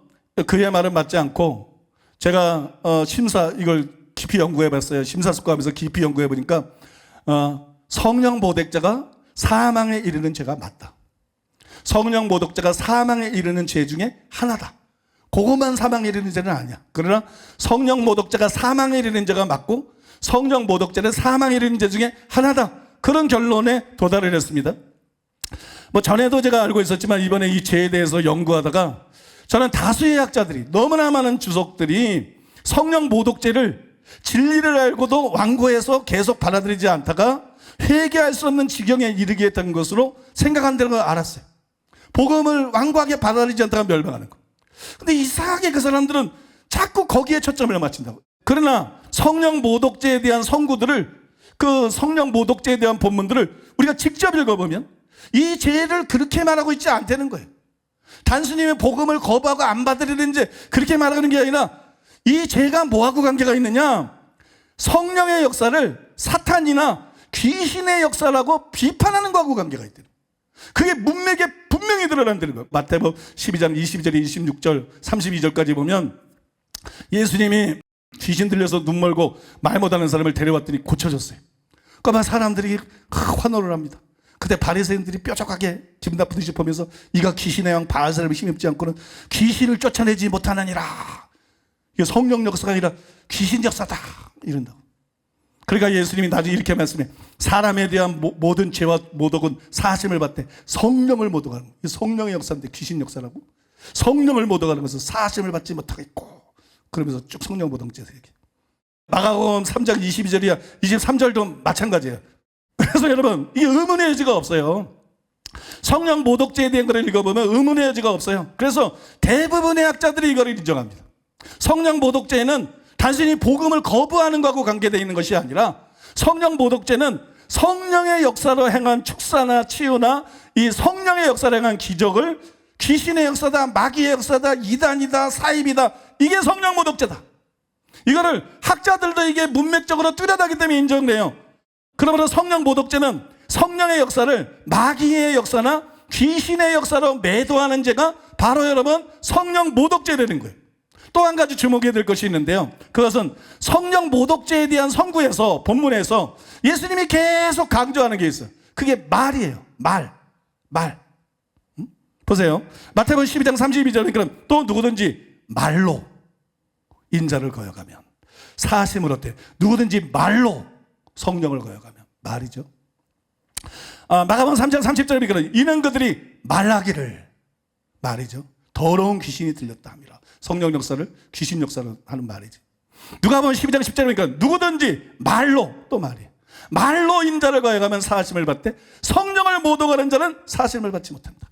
그의 말은 맞지 않고 제가 이걸 깊이 연구해 봤어요. 심사숙고하면서 깊이 연구해 보니까 성령 모독죄가 사망에 이르는 죄가 맞다. 성령 모독죄가 사망에 이르는 죄 중에 하나다. 그것만 사망에 이르는 죄는 아니야. 그러나 성령 모독죄가 사망에 이르는 죄가 맞고 성령 모독죄는 사망에 이르는 죄 중에 하나다. 그런 결론에 도달을 했습니다. 뭐 전에도 제가 알고 있었지만 이번에 이 죄에 대해서 연구하다가 저는 다수의 학자들이, 너무나 많은 주석들이 성령 모독죄를 진리를 알고도 완고해서 계속 받아들이지 않다가 회개할 수 없는 지경에 이르게 했던 것으로 생각한다는 걸 알았어요. 복음을 완고하게 받아들이지 않다가 멸망하는 거. 근데 이상하게 그 사람들은 자꾸 거기에 초점을 맞춘다고. 그러나 성령 모독죄에 대한 선구들을, 그 성령 모독죄에 대한 본문들을 우리가 직접 읽어보면 이 죄를 그렇게 말하고 있지 않다는 거예요. 단순히 복음을 거부하고 안 받으려는 죄, 그렇게 말하는 게 아니라 이 죄가 뭐하고 관계가 있느냐? 성령의 역사를 사탄이나 귀신의 역사라고 비판하는 거하고 관계가 있대요. 그게 문맥에 분명히 드러난다는 거예요. 마태복음 12장 22절, 26절, 32절까지 보면 예수님이 귀신 들려서 눈 멀고 말 못하는 사람을 데려왔더니 고쳐졌어요. 그러니까 사람들이 환호를 합니다. 그때 바리새인들이 뾰족하게 기분 나쁜 듯이 보면서 이가 귀신의 왕 바알세바를 힘입지 않고는 귀신을 쫓아내지 못하느니라. 이게 성령 역사가 아니라 귀신 역사다 이런다고. 그러니까 예수님이 나중에 이렇게 말씀해. 사람에 대한 모든 죄와 모독은 사심을 받되 성령을 모독하는 거예요. 성령의 역사인데 귀신 역사라고. 성령을 모독하는 것은 사심을 받지 못하겠고, 그러면서 쭉 성령 모독죄에서 얘기해. 마가복음 3장 22절이야 23절도 마찬가지예요. 그래서 여러분, 이게 의문의 여지가 없어요. 성령 모독죄에 대한 것을 읽어보면 의문의 여지가 없어요. 그래서 대부분의 학자들이 이걸 인정합니다. 성령 모독죄는 단순히 복음을 거부하는 것하고 관계되어 있는 것이 아니라 성령 모독죄는 성령의 역사로 행한 축사나 치유나 이 성령의 역사로 행한 기적을 귀신의 역사다, 마귀의 역사다, 이단이다, 사입이다, 이게 성령 모독죄다. 이거를 학자들도 이게 문맥적으로 뚜렷하기 때문에 인정돼요. 그러므로 성령 모독죄는 성령의 역사를 마귀의 역사나 귀신의 역사로 매도하는 죄가 바로 여러분 성령 모독죄라는 거예요. 또 한 가지 주목해야 될 것이 있는데요. 그것은 성령 모독죄에 대한 선구에서, 본문에서 예수님이 계속 강조하는 게 있어요. 그게 말이에요. 말. 보세요. 마태복음 12장 32절에 그럼 또 누구든지 말로 인자를 거역하면 사심을 얻되, 누구든지 말로 성령을 거역하면, 말이죠. 마가복음 3장 30절에 그런 이는 그들이 말하기를, 말이죠. 더러운 귀신이 들렸다 함이라. 성령 역사를 귀신 역사로 하는 말이지. 누가복음 12장 10절에 그러니까 누구든지 말로, 또 말이에요. 말로 인자를 거역하면 사심을 받되 성령을 모독하는 자는 사심을 받지 못한다.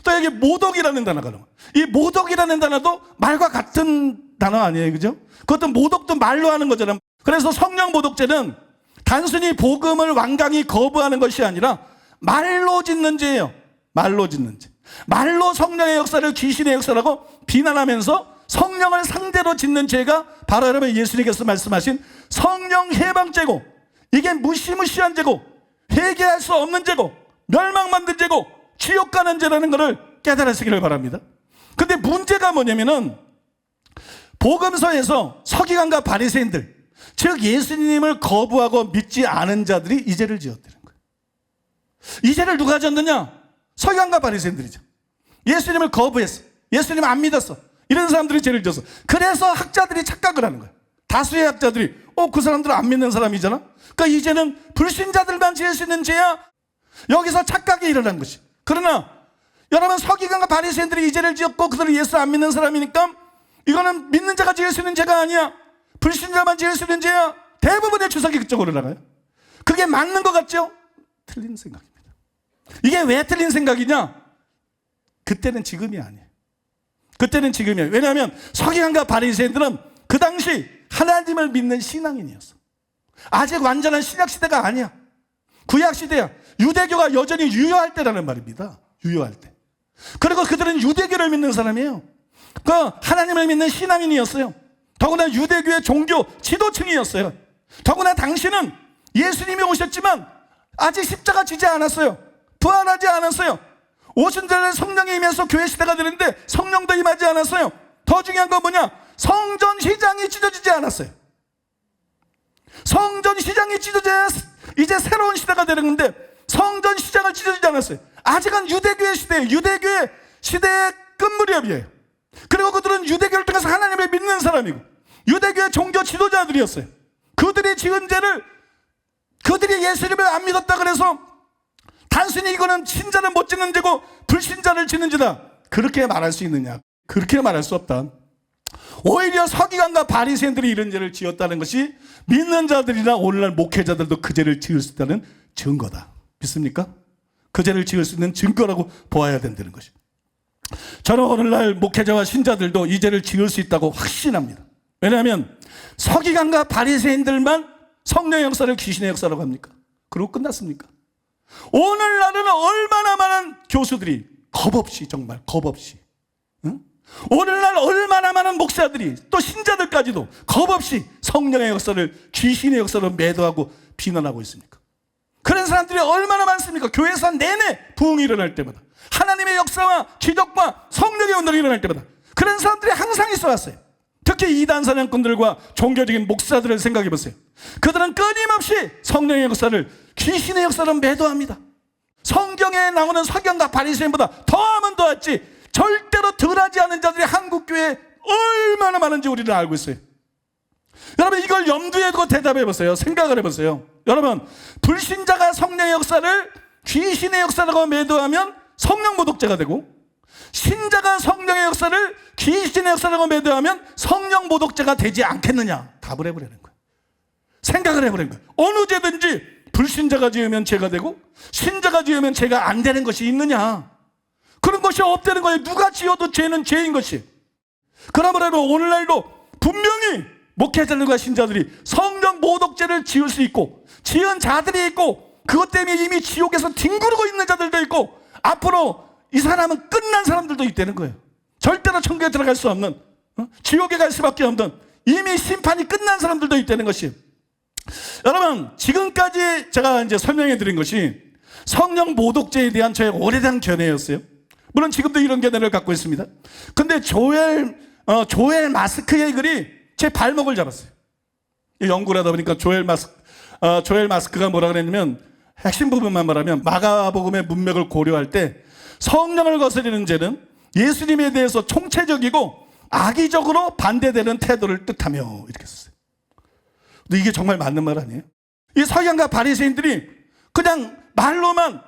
또 여기 모독이라는 단어가 나와요. 이 모독이라는 단어도 말과 같은 단어 아니에요, 그죠? 그것도 모독도 말로 하는 거잖아요. 그래서 성령 모독죄는 단순히 복음을 완강히 거부하는 것이 아니라 말로 짓는 죄예요. 말로 짓는 죄. 말로 성령의 역사를 귀신의 역사라고 비난하면서 성령을 상대로 짓는 죄가 바로 여러분 예수님께서 말씀하신 성령 해방죄고, 이게 무시무시한 죄고, 회개할 수 없는 죄고, 멸망만든 죄고, 지옥 가는 죄라는 것을 깨달으시기를 바랍니다. 근데 문제가 뭐냐면은 복음서에서 서기관과 바리새인들, 즉 예수님을 거부하고 믿지 않은 자들이 이 죄를 지었다는 거예요. 이 죄를 누가 졌느냐? 서기관과 바리새인들이죠. 예수님을 거부했어. 예수님 안 믿었어. 이런 사람들이 죄를 졌어. 그래서 학자들이 착각을 하는 거예요. 다수의 학자들이 그 사람들은 안 믿는 사람이잖아. 그러니까 이 죄는 불신자들만 지을 수 있는 죄야. 여기서 착각이 일어난 것이. 그러나 여러분, 서기관과 바리새인들이 이 죄를 지었고 그들은 예수 안 믿는 사람이니까 이거는 믿는 자가 지을 수 있는 죄가 아니야. 불신자만 지을 수 있는 죄야. 대부분의 주석이 그쪽으로 나가요. 그게 맞는 것 같죠? 틀린 생각입니다. 이게 왜 틀린 생각이냐? 그때는 지금이 아니에요. 그때는 지금이에요. 왜냐하면 서기관과 바리새인들은 그 당시 하나님을 믿는 신앙인이었어. 아직 완전한 신약 시대가 아니야. 구약 시대야. 유대교가 여전히 유효할 때라는 말입니다. 유효할 때. 그리고 그들은 유대교를 믿는 사람이에요. 그 하나님을 믿는 신앙인이었어요. 더구나 유대교의 종교 지도층이었어요. 더구나 당시는 예수님이 오셨지만 아직 십자가 지지 않았어요. 부활하지 않았어요. 오신 자는 성령이 임해서 교회 시대가 되는데 성령도 임하지 않았어요. 더 중요한 건 뭐냐? 성전 시장이 찢어지지 않았어요. 성전 시장이 찢어져야 이제 새로운 시대가 되는 건데 성전 시장을 찢어지지 않았어요. 아직은 유대교의 시대예요. 유대교의 시대의 끝무렵이에요. 그리고 그들은 유대교를 통해서 하나님을 믿는 사람이고 유대교의 종교 지도자들이었어요. 그들이 지은 죄를, 그들이 예수님을 안 믿었다 그래서 단순히 이거는 신자는 못 짓는 죄고 불신자를 짓는 죄다, 그렇게 말할 수 있느냐? 그렇게 말할 수 없다. 오히려 서기관과 바리새인들이 이런 죄를 지었다는 것이 믿는 자들이나 오늘날 목회자들도 그 죄를 지을 수 있다는 증거다. 믿습니까? 그 죄를 지을 수 있는 증거라고 보아야 된다는 것이. 저는 오늘날 목회자와 신자들도 이 죄를 지을 수 있다고 확신합니다. 왜냐하면 서기관과 바리새인들만 성령의 역사를 귀신의 역사라고 합니까? 그러고 끝났습니까? 오늘날은 얼마나 많은 교수들이 겁없이, 정말 겁없이, 응? 오늘날 얼마나 많은 목사들이 또 신자들까지도 겁없이 성령의 역사를 귀신의 역사로 매도하고 비난하고 있습니까? 그런 사람들이 얼마나 많습니까? 교회에서 내내 부흥이 일어날 때마다, 하나님의 역사와 기적과 성령의 운동이 일어날 때마다 그런 사람들이 항상 있어 왔어요. 특히 이단 사냥꾼들과 종교적인 목사들을 생각해 보세요. 그들은 끊임없이 성령의 역사를 귀신의 역사로 매도합니다. 성경에 나오는 서기관과 바리새인보다 더하면 더했지 절대로 덜하지 않은 자들이 한국 교회에 얼마나 많은지 우리는 알고 있어요. 여러분, 이걸 염두에 두고 대답해 보세요. 생각을 해보세요. 여러분, 불신자가 성령의 역사를 귀신의 역사라고 매도하면 성령 모독죄가 되고, 신자가 성령의 역사를 귀신의 역사라고 매도하면 성령 모독죄가 되지 않겠느냐? 답을 해보라는 거예요. 생각을 해보라는 거예요. 어느 죄든지 불신자가 지으면 죄가 되고 신자가 지으면 죄가 안 되는 것이 있느냐? 그런 것이 없다는 거예요. 누가 지어도 죄는 죄인 것이. 그러므로 오늘날도 분명히 목회자들과 신자들이 성령 모독죄를 지을 수 있고, 지은 자들이 있고, 그것 때문에 이미 지옥에서 뒹구르고 있는 자들도 있고, 앞으로 이 사람은 끝난 사람들도 있다는 거예요. 절대로 천국에 들어갈 수 없는, 지옥에 갈 수밖에 없는, 이미 심판이 끝난 사람들도 있다는 것이. 여러분, 지금까지 제가 이제 설명해 드린 것이 성령 모독죄에 대한 저의 오래된 견해였어요. 물론 지금도 이런 견해를 갖고 있습니다. 근데 조엘 마스크의 글이 제 발목을 잡았어요. 연구를 하다 보니까 조엘 마스크가 뭐라 그랬냐면, 핵심 부분만 말하면 마가복음의 문맥을 고려할 때 성령을 거스르는 죄는 예수님에 대해서 총체적이고 악의적으로 반대되는 태도를 뜻하며, 이렇게 썼어요. 근데 이게 정말 맞는 말 아니에요? 이 서기관과 바리새인들이 그냥 말로만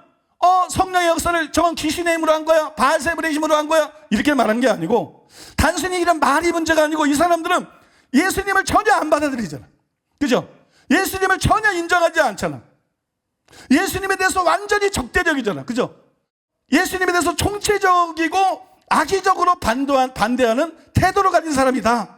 성령의 역사를 저건 귀신의 힘으로 한 거야, 바알세불의 힘으로 한 거야, 이렇게 말한 게 아니고, 단순히 이런 말이 문제가 아니고 이 사람들은 예수님을 전혀 안 받아들이잖아. 그죠? 예수님을 전혀 인정하지 않잖아. 예수님에 대해서 완전히 적대적이잖아. 그죠? 예수님에 대해서 총체적이고 악의적으로 반대하는 태도를 가진 사람이다.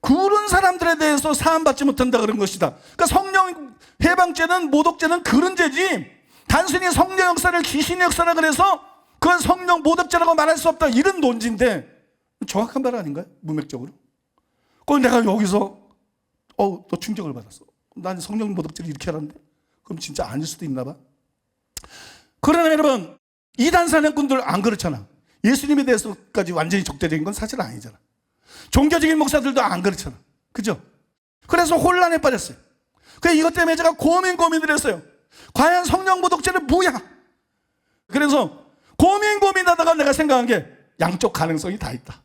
그런 사람들에 대해서 사함받지 못한다 그런 것이다. 그러니까 성령 해방죄는, 모독죄는 그런 죄지, 단순히 성령 역사를 귀신의 역사라 그래서 그건 성령 모독죄라고 말할 수 없다, 이런 논지인데 정확한 말 아닌가요? 문맥적으로. 그럼 내가 여기서 또 충격을 받았어. 난 성령 모독죄를 이렇게 하는데 그럼 진짜 아닐 수도 있나 봐. 그러나 여러분, 이단 사냥꾼들 안 그렇잖아. 예수님에 대해서까지 완전히 적대적인 건 사실 아니잖아. 종교적인 목사들도 안 그렇잖아. 그죠? 그래서 혼란에 빠졌어요. 그래서 이것 때문에 제가 고민을 했어요. 과연 성령 모독죄는 뭐야? 그래서 고민하다가 내가 생각한 게 양쪽 가능성이 다 있다.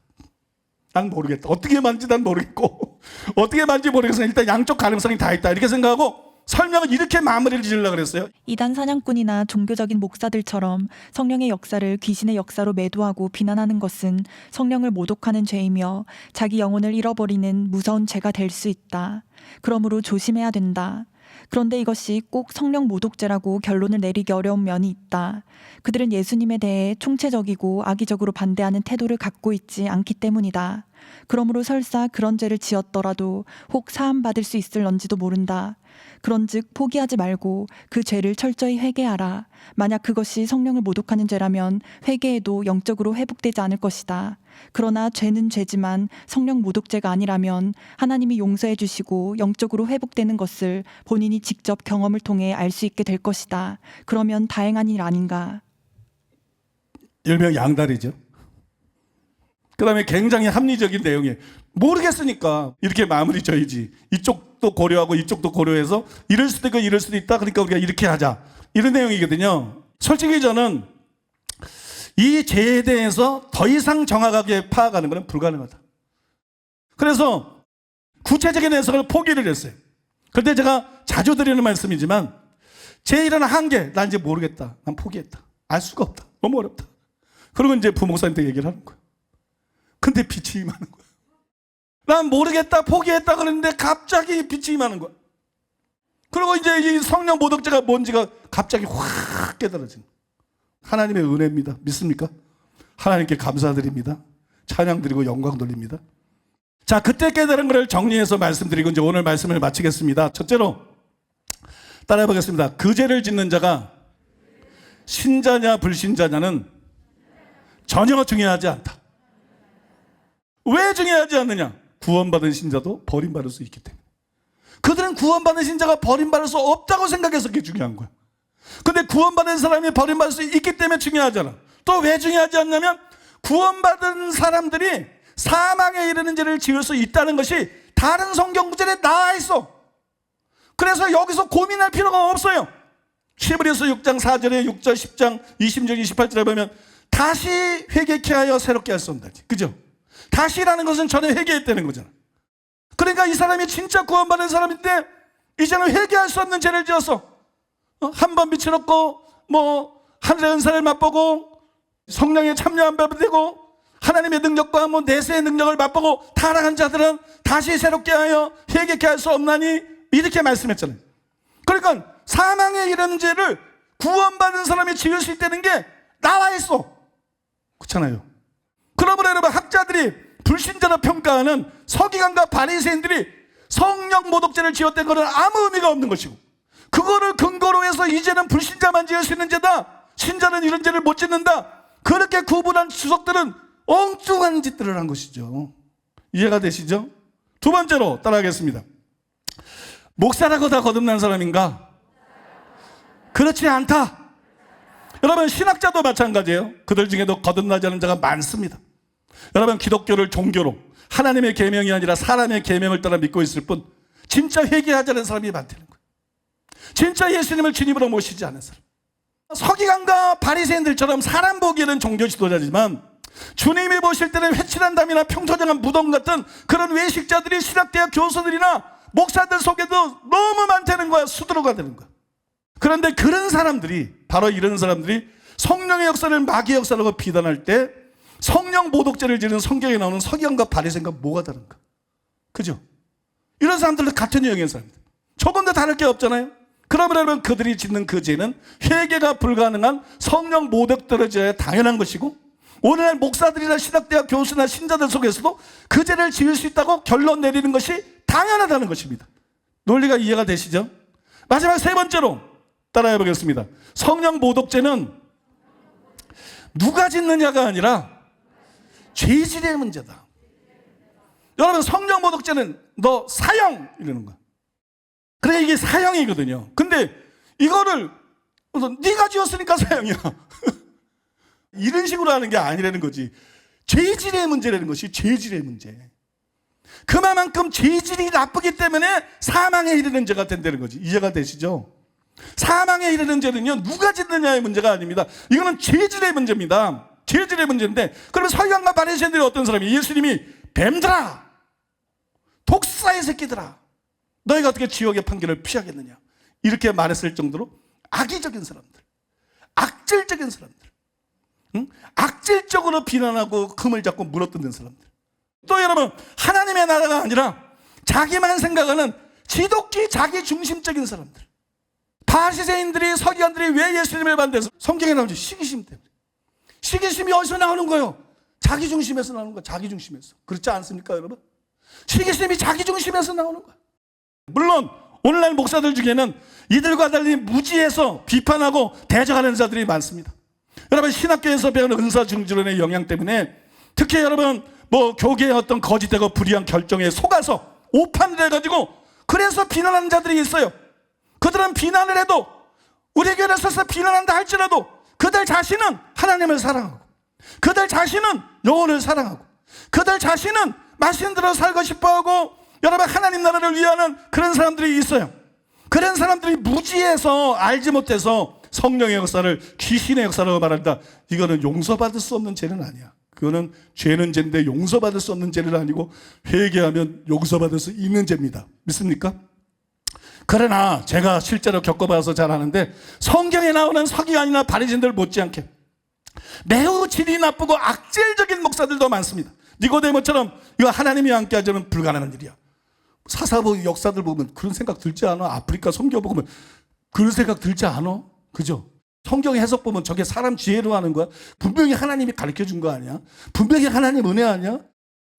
난 모르겠다. 어떻게 만지 난 모르겠고 어떻게 만지 모르겠어. 일단 양쪽 가능성이 다 있다, 이렇게 생각하고 설명을 이렇게 마무리를 지으려고 그랬어요. 이단 사냥꾼이나 종교적인 목사들처럼 성령의 역사를 귀신의 역사로 매도하고 비난하는 것은 성령을 모독하는 죄이며 자기 영혼을 잃어버리는 무서운 죄가 될 수 있다. 그러므로 조심해야 된다. 그런데 이것이 꼭 성령 모독죄라고 결론을 내리기 어려운 면이 있다. 그들은 예수님에 대해 총체적이고 악의적으로 반대하는 태도를 갖고 있지 않기 때문이다. 그러므로 설사 그런 죄를 지었더라도 혹 사함받을 수 있을런지도 모른다. 그런즉 포기하지 말고 그 죄를 철저히 회개하라. 만약 그것이 성령을 모독하는 죄라면 회개해도 영적으로 회복되지 않을 것이다. 그러나 죄는 죄지만 성령 모독죄가 아니라면 하나님이 용서해 주시고 영적으로 회복되는 것을 본인이 직접 경험을 통해 알 수 있게 될 것이다. 그러면 다행한 일 아닌가. 일명 양다리죠. 그 다음에 굉장히 합리적인 내용이에요. 모르겠으니까 이렇게 마무리 져야지. 이쪽도 고려하고 이쪽도 고려해서 이럴 수도 있고 이럴 수도 있다, 그러니까 우리가 이렇게 하자, 이런 내용이거든요. 솔직히 저는 이 죄에 대해서 더 이상 정확하게 파악하는 것은 불가능하다. 그래서 구체적인 해석을 포기를 했어요. 그런데 제가 자주 드리는 말씀이지만 제 일은 한계, 난 이제 모르겠다, 난 포기했다, 알 수가 없다, 너무 어렵다. 그리고 이제 부목사님한테 얘기를 하는 거예요. 근데 빛이 임하는 거야. 난 모르겠다 포기했다 그랬는데 갑자기 빛이 임하는 거야. 그리고 이제 이 성령 모독죄가 뭔지가 갑자기 확 깨달아지는 거야. 하나님의 은혜입니다. 믿습니까? 하나님께 감사드립니다. 찬양 드리고 영광 돌립니다. 자, 그때 깨달은 것을 정리해서 말씀드리고 이제 오늘 말씀을 마치겠습니다. 첫째로 따라해 보겠습니다. 그 죄를 짓는 자가 신자냐 불신자냐는 전혀 중요하지 않다. 왜 중요하지 않느냐? 구원받은 신자도 버림받을 수 있기 때문에. 그들은 구원받은 신자가 버림받을 수 없다고 생각해서 그게 중요한 거야. 근데 구원받은 사람이 버림받을 수 있기 때문에 중요하잖아. 또 왜 중요하지 않냐면 구원받은 사람들이 사망에 이르는 죄를 지을 수 있다는 것이 다른 성경 구절에 나와 있어. 그래서 여기서 고민할 필요가 없어요. 히브리서 6장 4절에 6절 10장 20절 28절에 보면 다시 회개케 하여 새롭게 할 수 없다지. 그죠? 다시라는 것은 전에 회개했다는 거잖아. 그러니까 이 사람이 진짜 구원받은 사람인데 이제는 회개할 수 없는 죄를 지었어. 한 번 미쳐놓고 뭐 하늘의 은사를 맛보고 성령에 참여 안 되고 하나님의 능력과 뭐 내세의 능력을 맛보고 타락한 자들은 다시 새롭게 하여 회개케 할 수 없나니 이렇게 말씀했잖아요. 그러니까 사망에 이르는 죄를 구원받은 사람이 지을 수 있다는 게 나와 있어. 그렇잖아요. 그러므로 여러분 학자들이 불신자로 평가하는 서기관과 바리새인들이 성령 모독죄를 지었던 것은 아무 의미가 없는 것이고 그거를 근거로 해서 이제는 불신자만 지을 수 있는 죄다. 신자는 이런 죄를 못 짓는다. 그렇게 구분한 주석들은 엉뚱한 짓들을 한 것이죠. 이해가 되시죠? 두 번째로 따라하겠습니다. 목사라고 다 거듭난 사람인가? 그렇지 않다. 여러분 신학자도 마찬가지예요. 그들 중에도 거듭나지 않은 자가 많습니다. 여러분 기독교를 종교로 하나님의 계명이 아니라 사람의 계명을 따라 믿고 있을 뿐 진짜 회개하지 않은 사람이 많다는 거예요. 진짜 예수님을 주님으로 모시지 않은 사람. 서기관과 바리새인들처럼 사람 보기에는 종교 지도자지만 주님이 보실 때는 회칠한 담이나 평토장한 무덤 같은 그런 외식자들이 신학대학 교수들이나 목사들 속에도 너무 많다는 거야. 수두루가 되는 거야. 그런데 그런 사람들이 바로 이런 사람들이 성령의 역사를 마귀의 역사라고 비난할 때 성령 모독죄를 지는 성경에 나오는 서기관과 바리새인과 뭐가 다른가? 그죠? 이런 사람들도 같은 유형의 사람들. 조금도 다를 게 없잖아요. 그러면 그들이 짓는 그 죄는 회개가 불가능한 성령 모독죄를 지어야 당연한 것이고 오늘날 목사들이나 신학대학 교수나 신자들 속에서도 그 죄를 지을 수 있다고 결론 내리는 것이 당연하다는 것입니다. 논리가 이해가 되시죠? 마지막 세 번째로 따라해 보겠습니다. 성령 모독죄는 누가 짓느냐가 아니라 죄질의 문제다. 여러분 성령 모독죄는 너 사형 이러는 거야. 그러니까 이게 사형이거든요. 근데 이거를 네가 지었으니까 사형이야. 이런 식으로 하는 게 아니라는 거지. 죄질의 문제라는 것이 죄질의 문제. 그만큼 죄질이 나쁘기 때문에 사망에 이르는 죄가 된다는 거지. 이해가 되시죠? 사망에 이르는 죄는요 누가 짓느냐의 문제가 아닙니다. 이거는 죄질의 문제입니다. 죄질의 문제인데 그러면 서기관과 바리새인들이 어떤 사람이 예수님이 뱀들아 독사의 새끼들아 너희가 어떻게 지옥의 판결을 피하겠느냐 이렇게 말했을 정도로 악의적인 사람들, 악질적인 사람들, 악질적으로 비난하고 금을 잡고 물어뜯는 사람들. 또 여러분 하나님의 나라가 아니라 자기만 생각하는 지독히 자기중심적인 사람들. 바리새인들이 서기관들이 왜 예수님을 반대해서 성경에 나오지? 시기심 때문에. 시기심이 어디서 나오는 거예요? 자기중심에서 나오는 거예요. 자기중심에서. 그렇지 않습니까 여러분? 시기심이 자기중심에서 나오는 거예요. 물론 오늘날 목사들 중에는 이들과 달리 무지해서 비판하고 대적하는 자들이 많습니다. 여러분 신학교에서 배우는 은사중지론의 영향 때문에 특히 여러분 뭐 교계의 어떤 거짓되고 불의한 결정에 속아서 오판을 해가지고 그래서 비난하는 자들이 있어요. 그들은 비난을 해도 우리 교회에 서서 비난한다 할지라도 그들 자신은 하나님을 사랑하고 그들 자신은 영혼을 사랑하고 그들 자신은 말씀대로 살고 싶어하고 여러분 하나님 나라를 위하는 그런 사람들이 있어요. 그런 사람들이 무지해서 알지 못해서 성령의 역사를 귀신의 역사라고 말한다. 이거는 용서받을 수 없는 죄는 아니야. 그거는 죄는 죄인데 용서받을 수 없는 죄는 아니고 회개하면 용서받을 수 있는 죄입니다. 믿습니까? 그러나 제가 실제로 겪어봐서 잘 아는데 성경에 나오는 서기관이나 바리새인들 못지않게 매우 질이 나쁘고 악질적인 목사들도 많습니다. 니고데모처럼 이거 하나님이 함께하자면 불가능한 일이야. 사사보 역사들 보면 그런 생각 들지 않아? 아프리카 선교 보면 그런 생각 들지 않아? 그죠? 성경 해석 보면 저게 사람 지혜로 하는 거야? 분명히 하나님이 가르쳐 준 거 아니야? 분명히 하나님 은혜 아니야?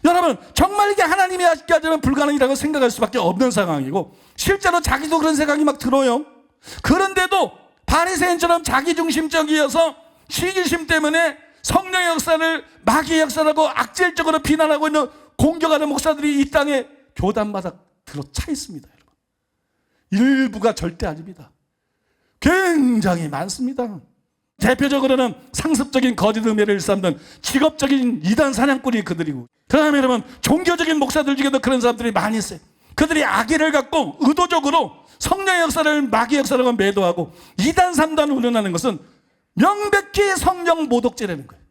여러분, 정말 이게 하나님이 함께하자면 불가능이라고 생각할 수밖에 없는 상황이고, 실제로 자기도 그런 생각이 막 들어요. 그런데도 바리새인처럼 자기중심적이어서 시기심 때문에 성령의 역사를 마귀의 역사라고 악질적으로 비난하고 있는 공격하는 목사들이 이 땅에 교단마다 들어차 있습니다. 여러분. 일부가 절대 아닙니다. 굉장히 많습니다. 대표적으로는 상습적인 거짓 의미를 일삼는 직업적인 이단 사냥꾼이 그들이고, 그 다음에 여러분 종교적인 목사들 중에도 그런 사람들이 많이 있어요. 그들이 악의를 갖고 의도적으로 성령의 역사를 마귀의 역사라고 매도하고 이단 3단 운운하는 것은 명백히 성령 모독죄라는 거예요.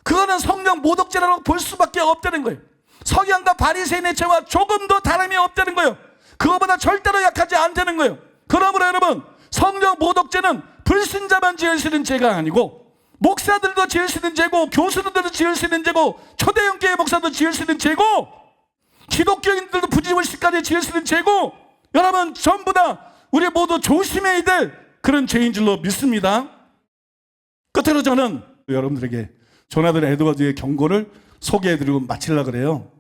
그거는 성령 모독죄라고 볼 수밖에 없다는 거예요. 서기관과 바리새인의 죄와 조금도 다름이 없다는 거예요. 그거보다 절대로 약하지 않다는 거예요. 그러므로 여러분, 성령 모독죄는 불신자만 지을 수 있는 죄가 아니고 목사들도 지을 수 있는 죄고 교수들도 지을 수 있는 죄고 초대형교회 목사도 지을 수 있는 죄고 기독교인들도 부지불식까지 지을 수 있는 죄고, 여러분 전부 다 우리 모두 조심해야 될 그런 죄인 줄로 믿습니다. 끝으로 저는 여러분들에게 조나단 에드워즈의 경고를 소개해드리고 마치려고 그래요.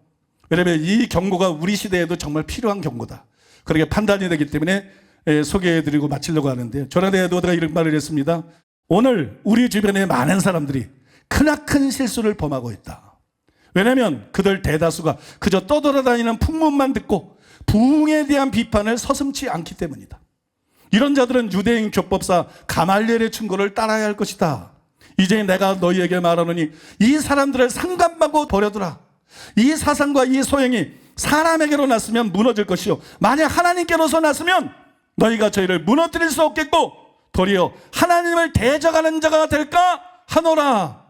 왜냐하면 이 경고가 우리 시대에도 정말 필요한 경고다. 그렇게 판단이 되기 때문에 소개해드리고 마치려고 하는데요. 조나단 에드워드가 이런 말을 했습니다. 오늘 우리 주변에 많은 사람들이 크나큰 실수를 범하고 있다. 왜냐하면 그들 대다수가 그저 떠돌아다니는 풍문만 듣고 부흥에 대한 비판을 서슴지 않기 때문이다. 이런 자들은 유대인 교법사 가말리엘의 충고를 따라야 할 것이다. 이제 내가 너희에게 말하노니 이 사람들을 상관하고 버려두라. 이 사상과 이 소행이 사람에게로 났으면 무너질 것이요, 만약 하나님께로서 났으면 너희가 저희를 무너뜨릴 수 없겠고 도리어 하나님을 대적하는 자가 될까 하노라.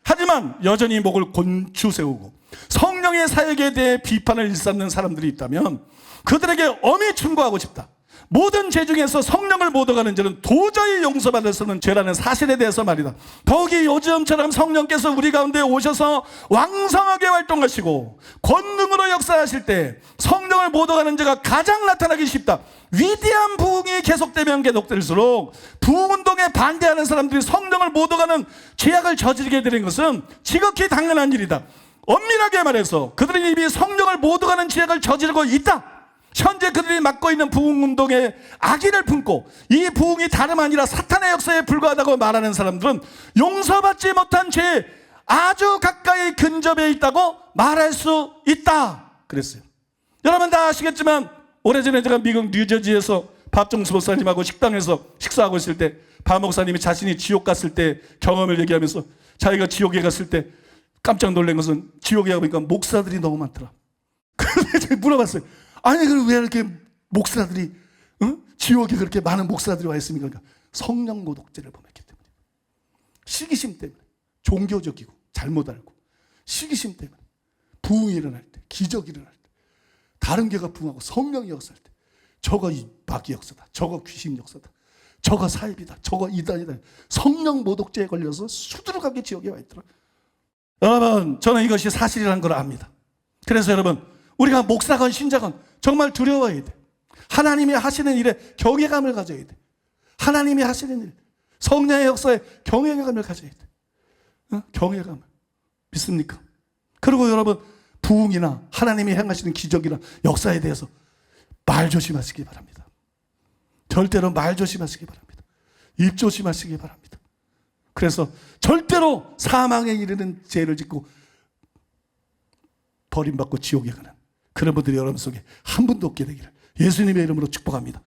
하지만 여전히 목을 곤추 세우고 성령의 사역에 대해 비판을 일삼는 사람들이 있다면 그들에게 엄히 충고하고 싶다. 모든 죄 중에서 성령을 모독하는 죄는 도저히 용서받을 수 없는 죄라는 사실에 대해서 말이다. 더욱이 요즘처럼 성령께서 우리 가운데 오셔서 왕성하게 활동하시고 권능으로 역사하실 때 성령을 모독하는 죄가 가장 나타나기 쉽다. 위대한 부흥이 계속되면 계속될수록 부흥운동에 반대하는 사람들이 성령을 모독하는 죄악을 저지르게 되는 것은 지극히 당연한 일이다. 엄밀하게 말해서 그들은 이미 성령을 모독하는 죄악을 저지르고 있다. 현재 그들이 맡고 있는 부흥운동에 악의를 품고 이 부흥이 다름 아니라 사탄의 역사에 불과하다고 말하는 사람들은 용서받지 못한 죄에 아주 가까이 근접해 있다고 말할 수 있다 그랬어요. 여러분 다 아시겠지만 오래전에 제가 미국 뉴저지에서 박정수 목사님하고 식당에서 식사하고 있을 때 박 목사님이 자신이 지옥 갔을 때 경험을 얘기하면서 자기가 지옥에 갔을 때 깜짝 놀란 것은 지옥에 가보니까 목사들이 너무 많더라. 그래서 제가 물어봤어요. 아니 그럼 왜 이렇게 목사들이 지옥에 그렇게 많은 목사들이 와 있습니까? 그러니까 성령 모독죄를 범했기 때문에, 시기심 때문에, 종교적이고 잘못 알고 시기심 때문에 부흥이 일어날 때, 기적이 일어날 때, 다른 교회가 부흥하고 성령이 역사할 때 저거 이 마귀 역사다, 저거 귀신 역사다, 저거 사입이다, 저거 이단이다, 성령 모독죄에 걸려서 수두룩하게 지옥에 와 있더라. 여러분 저는 이것이 사실이라는 걸 압니다. 그래서 여러분 우리가 목사건 신자건 정말 두려워해야 돼. 하나님이 하시는 일에 경외감을 가져야 돼. 하나님이 하시는 일, 성령의 역사에 경외감을 가져야 돼. 경외감을. 믿습니까? 그리고 여러분 부흥이나 하나님이 행하시는 기적이나 역사에 대해서 말 조심하시기 바랍니다. 절대로 말 조심하시기 바랍니다. 입 조심하시기 바랍니다. 그래서 절대로 사망에 이르는 죄를 짓고 버림받고 지옥에 가는 그런 분들이 여러분 속에 한 분도 없게 되기를 예수님의 이름으로 축복합니다.